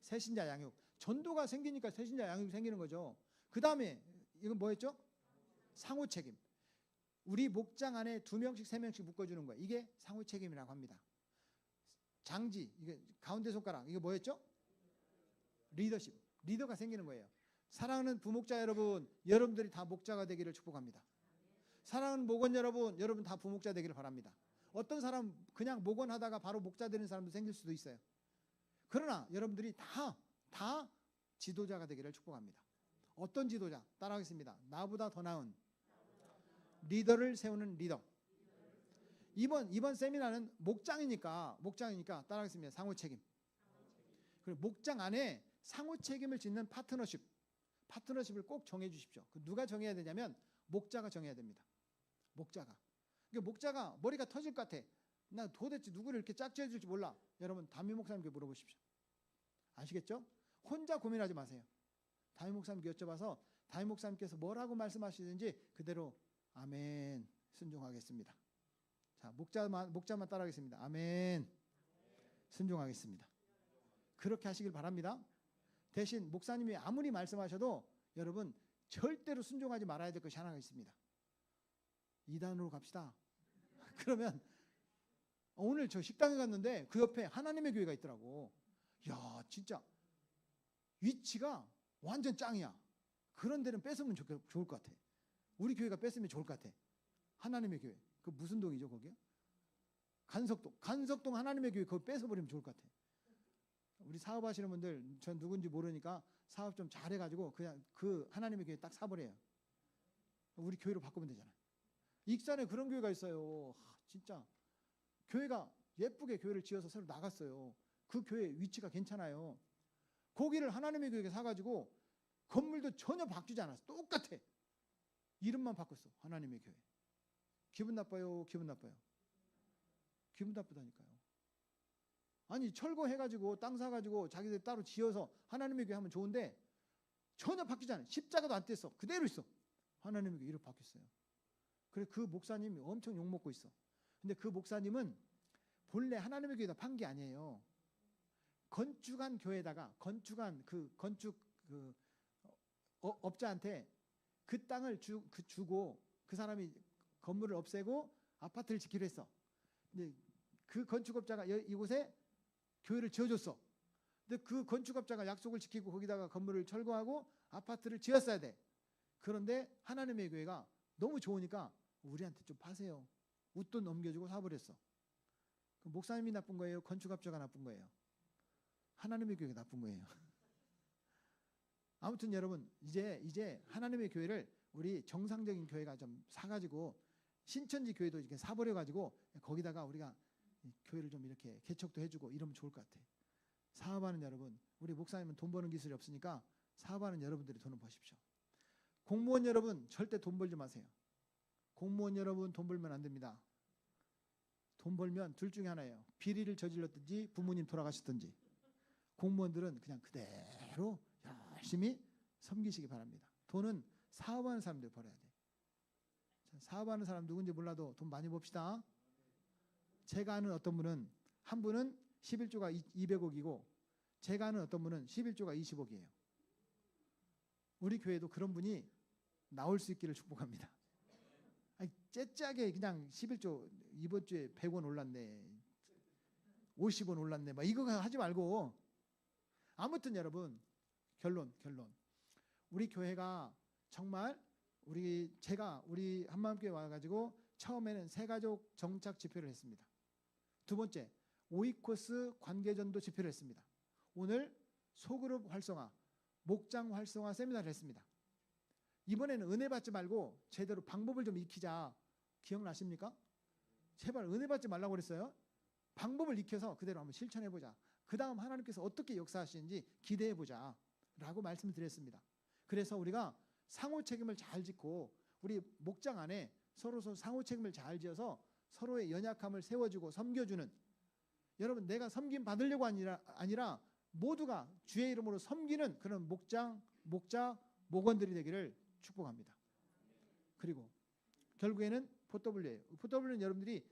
A: 새신자 양육. 전도가 생기니까 새신자 양육이 생기는 거죠. 그 다음에 이건 뭐였죠? 상호 책임. 우리 목장 안에 2명씩 3명씩 묶어주는 거예요. 이게 상호 책임이라고 합니다. 장지, 이게 가운데 손가락, 이게 뭐였죠? 리더십. 리더가 생기는 거예요. 사랑하는 부목자 여러분, 여러분들이 다 목자가 되기를 축복합니다. 사랑하는 목원 여러분 다 부목자 되기를 바랍니다. 어떤 사람 그냥 목원하다가 바로 목자 되는 사람도 생길 수도 있어요. 그러나 여러분들이 다 지도자가 되기를 축복합니다. 어떤 지도자? 따라하겠습니다. 나보다 더 나은 리더를 세우는 리더. 이번 세미나는 목장이니까 따라하겠습니다. 상호 책임. 그리고 목장 안에 상호 책임을 짓는 파트너십을 꼭 정해 주십시오. 누가 정해야 되냐면 목자가 정해야 됩니다. 목자가. 그러니까 목자가 머리가 터질 것 같아. 나 도대체 누구를 이렇게 짝지어 줄지 몰라. 여러분 담임 목사님께 물어보십시오. 아시겠죠? 혼자 고민하지 마세요. 담임 목사님께 여쭤봐서 담임 목사님께서 뭐라고 말씀하시든지 그대로 아멘 순종하겠습니다. 자, 목자만 따라하겠습니다. 아멘 순종하겠습니다. 그렇게 하시길 바랍니다. 대신 목사님이 아무리 말씀하셔도 여러분 절대로 순종하지 말아야 될 것이 하나가 있습니다. 2단으로 갑시다. 그러면 오늘 저 식당에 갔는데 그 옆에 하나님의 교회가 있더라고. 야, 진짜 위치가 완전 짱이야. 그런 데는 뺏으면 좋을 것 같아. 우리 교회가 뺏으면 좋을 것 같아. 하나님의 교회. 그 무슨 동이죠, 거기요? 간석동 하나님의 교회 그거 뺏어버리면 좋을 것 같아. 우리 사업하시는 분들 전 누군지 모르니까 사업 좀 잘해가지고 그냥 그 하나님의 교회 딱 사버려요. 우리 교회로 바꾸면 되잖아요. 익산에 그런 교회가 있어요. 진짜 교회가 예쁘게 교회를 지어서 새로 나갔어요. 그 교회 위치가 괜찮아요. 거기를 하나님의 교회에 사가지고 건물도 전혀 바뀌지 않았어. 똑같아. 이름만 바꿨어. 하나님의 교회. 기분 나빠요? 기분 나빠요? 기분 나쁘다니까요. 아니 철거해가지고 땅 사가지고 자기들 따로 지어서 하나님의 교회 하면 좋은데 전혀 바뀌지 않아요. 십자가도 안 뗐어. 그대로 있어. 하나님의 교회 이렇게 바뀌었어요. 그래 그 목사님이 엄청 욕먹고 있어. 근데 그 목사님은 본래 하나님의 교회에다 판 게 아니에요. 건축한 교회에다가 건축 업자한테 그 땅을 주고 그 사람이 건물을 없애고 아파트를 짓기로 했어. 근데 그 건축업자가 이곳에 교회를 지어줬어. 근데 그 건축업자가 약속을 지키고 거기다가 건물을 철거하고 아파트를 지었어야 돼. 그런데 하나님의 교회가 너무 좋으니까 우리한테 좀 파세요. 웃돈 넘겨주고 사버렸어. 그 목사님이 나쁜 거예요? 건축업자가 나쁜 거예요? 하나님의 교회가 나쁜 거예요. 아무튼 여러분 이제 하나님의 교회를 우리 정상적인 교회가 좀 사가지고 신천지 교회도 이렇게 사버려 가지고 거기다가 우리가 교회를 좀 이렇게 개척도 해주고 이러면 좋을 것 같아. 사업하는 여러분, 우리 목사님은 돈 버는 기술이 없으니까 사업하는 여러분들이 돈을 버십시오. 공무원 여러분 절대 돈 벌지 마세요. 공무원 여러분 돈 벌면 안 됩니다. 돈 벌면 둘 중에 하나예요. 비리를 저질렀든지 부모님 돌아가셨든지. 공무원들은 그냥 그대로 열심히 섬기시기 바랍니다. 돈은 사업하는 사람들 벌어야 돼. 사업하는 사람 누군지 몰라도 돈 많이 봅시다. 제가 아는 어떤 분은, 한 분은 11조가 200억이고 제가 아는 어떤 분은 11조가 20억이에요. 우리 교회도 그런 분이 나올 수 있기를 축복합니다. 아니, 째짜게 그냥 11조 이번 주에 100원 올랐네, 50원 올랐네, 막 이거 하지 말고. 아무튼 여러분, 결론. 우리 교회가 정말 우리 한마음교회 와가지고 처음에는 새가족 정착 집회를 했습니다. 두 번째, 오이코스 관계전도 집회를 했습니다. 오늘 소그룹 활성화, 목장 활성화 세미나를 했습니다. 이번에는 은혜 받지 말고 제대로 방법을 좀 익히자. 기억나십니까? 제발 은혜 받지 말라고 그랬어요. 방법을 익혀서 그대로 한번 실천해보자. 그 다음 하나님께서 어떻게 역사하시는지 기대해보자 라고 말씀드렸습니다. 그래서 우리가 상호 책임을 잘 짓고 우리 목장 안에 서로 상호 책임을 잘 지어서 서로의 연약함을 세워주고 섬겨주는, 여러분 내가 섬김 받으려고 아니라 모두가 주의 이름으로 섬기는 그런 목자, 목원들이 되기를 축복합니다. 그리고 결국에는 포W예요. 포W는 여러분들이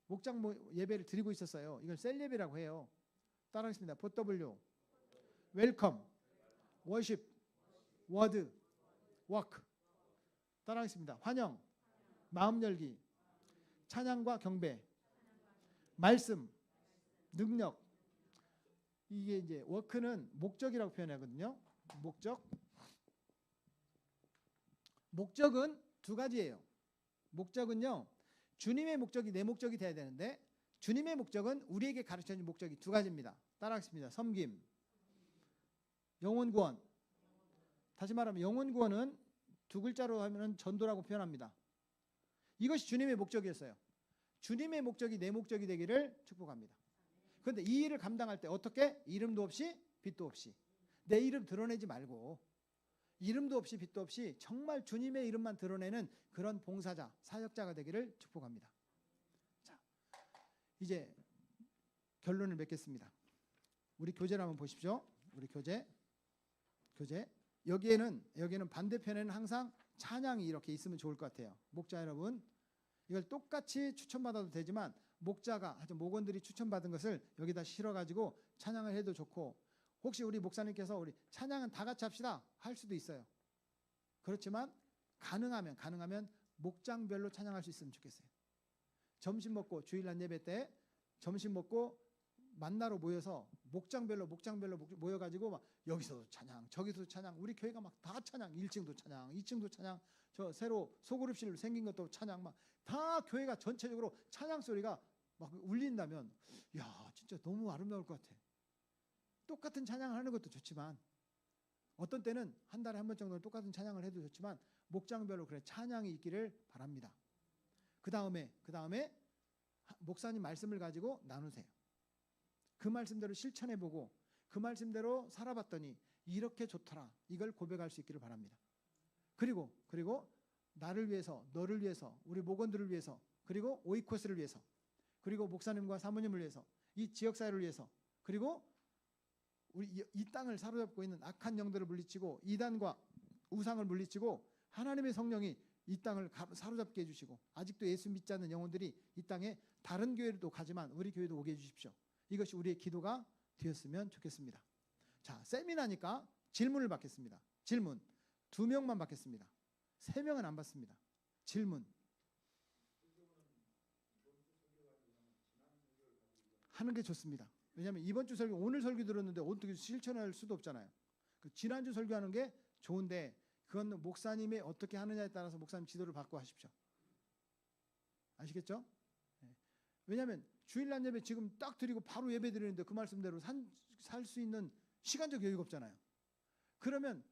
A: 목장 예배를 드리고 있었어요. 이걸 셀 예배라고 해요. 따라하겠습니다. 포W, 웰컴, 워십, 워드, 워크. 따라하겠습니다. 환영, 마음 열기, 찬양과 경배, 말씀, 능력. 이게 이제 워크는 목적이라고 표현하거든요. 목적은 두 가지예요. 목적은요, 주님의 목적이 내 목적이 돼야 되는데 주님의 목적은 우리에게 가르쳐준 목적이 두 가지입니다. 따라하겠습니다. 섬김, 영혼 구원. 다시 말하면 영혼 구원은 두 글자로 하면 전도라고 표현합니다. 이것이 주님의 목적이었어요. 주님의 목적이 내 목적이 되기를 축복합니다. 그런데 이 일을 감당할 때 어떻게? 이름도 없이 빛도 없이, 내 이름 드러내지 말고, 이름도 없이 빛도 없이 정말 주님의 이름만 드러내는 그런 봉사자, 사역자가 되기를 축복합니다. 자, 이제 결론을 맺겠습니다. 우리 교재를 한번 보십시오. 우리 교재. 여기에는 반대편에는 항상 찬양이 이렇게 있으면 좋을 것 같아요. 목자 여러분, 이걸 똑같이 추천받아도 되지만 목자가, 하여튼 목원들이 추천받은 것을 여기다 실어가지고 찬양을 해도 좋고, 혹시 우리 목사님께서 우리 찬양은 다 같이 합시다 할 수도 있어요. 그렇지만 가능하면 목장별로 찬양할 수 있으면 좋겠어요. 점심 먹고, 주일날 예배 때 점심 먹고 만나러 모여서 목장별로 모여가지고 막 여기서도 찬양, 저기서도 찬양, 우리 교회가 막 다 찬양, 1층도 찬양, 2층도 찬양, 저 새로 소그룹실로 생긴 것도 찬양, 막 다 교회가 전체적으로 찬양 소리가 막 울린다면, 야 진짜 너무 아름다울 것 같아. 똑같은 찬양을 하는 것도 좋지만, 어떤 때는 한 달에 한 번 정도는 똑같은 찬양을 해도 좋지만 목장별로 그래 찬양이 있기를 바랍니다. 그 다음에 목사님 말씀을 가지고 나누세요. 그 말씀대로 실천해보고 그 말씀대로 살아봤더니 이렇게 좋더라, 이걸 고백할 수 있기를 바랍니다. 그리고 나를 위해서, 너를 위해서, 우리 목원들을 위해서, 그리고 오이코스를 위해서, 그리고 목사님과 사모님을 위해서, 이 지역사회를 위해서, 그리고 우리 이 땅을 사로잡고 있는 악한 영들을 물리치고 이단과 우상을 물리치고 하나님의 성령이 이 땅을 사로잡게 해주시고, 아직도 예수 믿지 않는 영혼들이 이 땅에 다른 교회도 가지만 우리 교회도 오게 해주십시오. 이것이 우리의 기도가 되었으면 좋겠습니다. 자, 세미나니까 질문을 받겠습니다. 질문 2명만 받겠습니다. 3명은 안 받습니다. 질문 하는 게 좋습니다. 왜냐하면 이번 주 설교, 오늘 설교 들었는데 어떻게 실천할 수도 없잖아요. 그 지난주 설교하는 게 좋은데 그건 목사님이 어떻게 하느냐에 따라서 목사님 지도를 받고 하십시오. 아시겠죠? 왜냐하면 주일날 예배 지금 딱 드리고 바로 예배 드리는데 그 말씀대로 살 수 있는 시간적 여유가 없잖아요. 그러면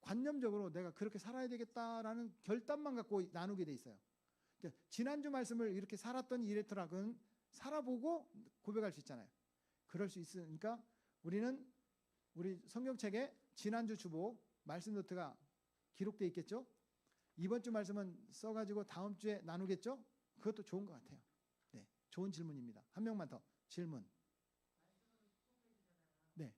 A: 관념적으로 내가 그렇게 살아야 되겠다라는 결단만 갖고 나누게 돼 있어요. 그러니까 지난주 말씀을 이렇게 살았더니 이랬더라. 그건 살아보고 고백할 수 있잖아요. 그럴 수 있으니까 우리는 우리 성경책에 지난주 주보 말씀 노트가 기록되어 있겠죠. 이번 주 말씀은 써가지고 다음 주에 나누겠죠. 그것도 좋은 것 같아요. 네, 좋은 질문입니다. 한 명만 더 질문. 네.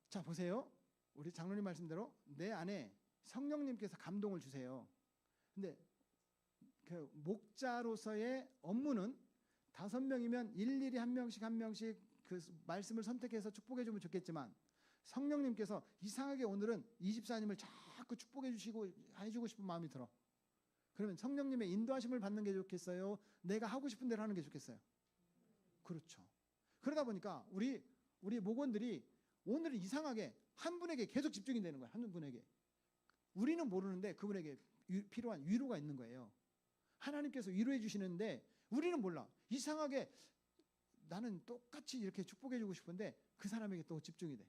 A: 자, 보세요. 우리 장로님 말씀대로 내 안에 성령님께서 감동을 주세요. 근데 그 목자로서의 업무는 5명이면 일일이 한 명씩 그 말씀을 선택해서 축복해 주면 좋겠지만, 성령님께서 이상하게 오늘은 이 집사님을 자꾸 축복해 주시고 해주고 싶은 마음이 들어. 그러면 성령님의 인도하심을 받는 게 좋겠어요? 내가 하고 싶은 대로 하는 게 좋겠어요? 그렇죠. 그러다 보니까 우리 목원들이 오늘은 이상하게 한 분에게 계속 집중이 되는 거예요. 한 분에게. 우리는 모르는데 그분에게 필요한 위로가 있는 거예요. 하나님께서 위로해 주시는데 우리는 몰라. 이상하게 나는 똑같이 이렇게 축복해 주고 싶은데 그 사람에게 또 집중이 돼.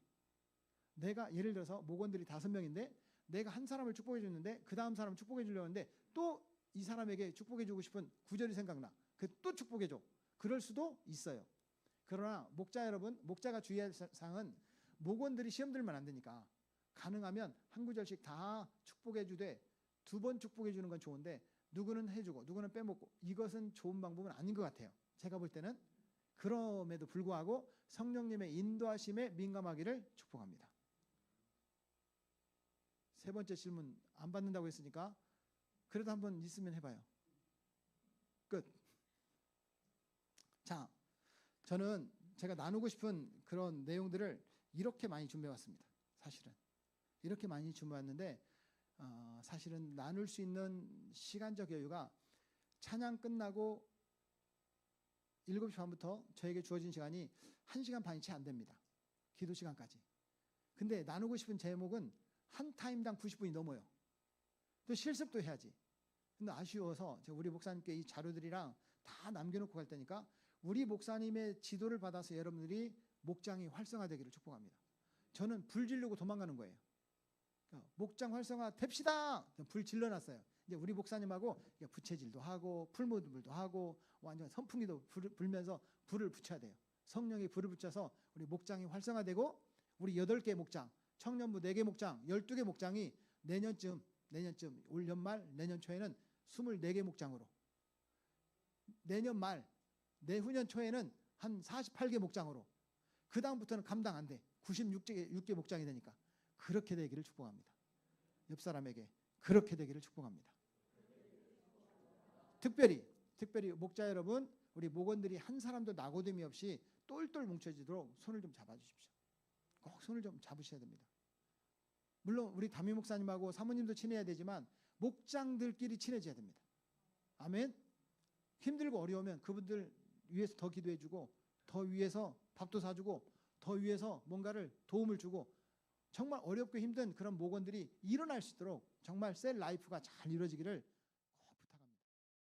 A: 내가 예를 들어서 목원들이 5명인데 내가 한 사람을 축복해 줬는데 그 다음 사람을 축복해 주려고 하는데 또 이 사람에게 축복해 주고 싶은 구절이 생각나. 그 또 축복해 줘. 그럴 수도 있어요. 그러나 목자 여러분, 목자가 주의할 사항은 목원들이 시험 들면 안 되니까 가능하면 한 구절씩 다 축복해 주되 2번 축복해 주는 건 좋은데 누구는 해주고 누구는 빼먹고 이것은 좋은 방법은 아닌 것 같아요. 제가 볼 때는. 그럼에도 불구하고 성령님의 인도하심에 민감하기를 축복합니다. 3번째 질문 안 받는다고 했으니까 그래도 한번 있으면 해봐요. 끝. 자, 저는 제가 나누고 싶은 그런 내용들을 이렇게 많이 준비해왔습니다. 사실은 이렇게 많이 준비해왔는데 사실은 나눌 수 있는 시간적 여유가 찬양 끝나고 7시 반부터 저에게 주어진 시간이 1시간 반이 채 안 됩니다. 기도 시간까지. 근데 나누고 싶은 제목은 한 타임당 90분이 넘어요. 또 실습도 해야지. 근데 아쉬워서 제가 우리 목사님께 이 자료들이랑 다 남겨놓고 갈 테니까 우리 목사님의 지도를 받아서 여러분들이 목장이 활성화되기를 축복합니다. 저는 불 지르고 도망가는 거예요. 그러니까 목장 활성화 됩시다. 불 질러놨어요. 이제 우리 목사님하고 부채질도 하고 풀무불도 하고 완전 선풍기도 불면서 불을 붙여야 돼요. 성령이 불을 붙여서 우리 목장이 활성화되고 우리 8개 목장, 청년부 4개 목장, 12개 목장이 내년쯤 올 연말 내년 초에는 24개 목장으로, 내년 말 내후년 초에는 한 48개 목장으로, 그 다음부터는 감당 안 돼. 96개 목장이 되니까 그렇게 되기를 축복합니다. 옆 사람에게 그렇게 되기를 축복합니다. 특별히 목자 여러분, 우리 목원들이 한 사람도 낙오됨이 없이 똘똘 뭉쳐지도록 손을 좀 잡아주십시오. 꼭 손을 좀 잡으셔야 됩니다. 물론 우리 담임 목사님하고 사모님도 친해야 되지만 목장들끼리 친해져야 됩니다. 아멘. 힘들고 어려우면 그분들 위해서 더 기도해주고 더 위해서 밥도 사주고 더 위해서 뭔가를 도움을 주고 정말 어렵고 힘든 그런 목원들이 일어날 수 있도록 정말 셀 라이프가 잘 이루어지기를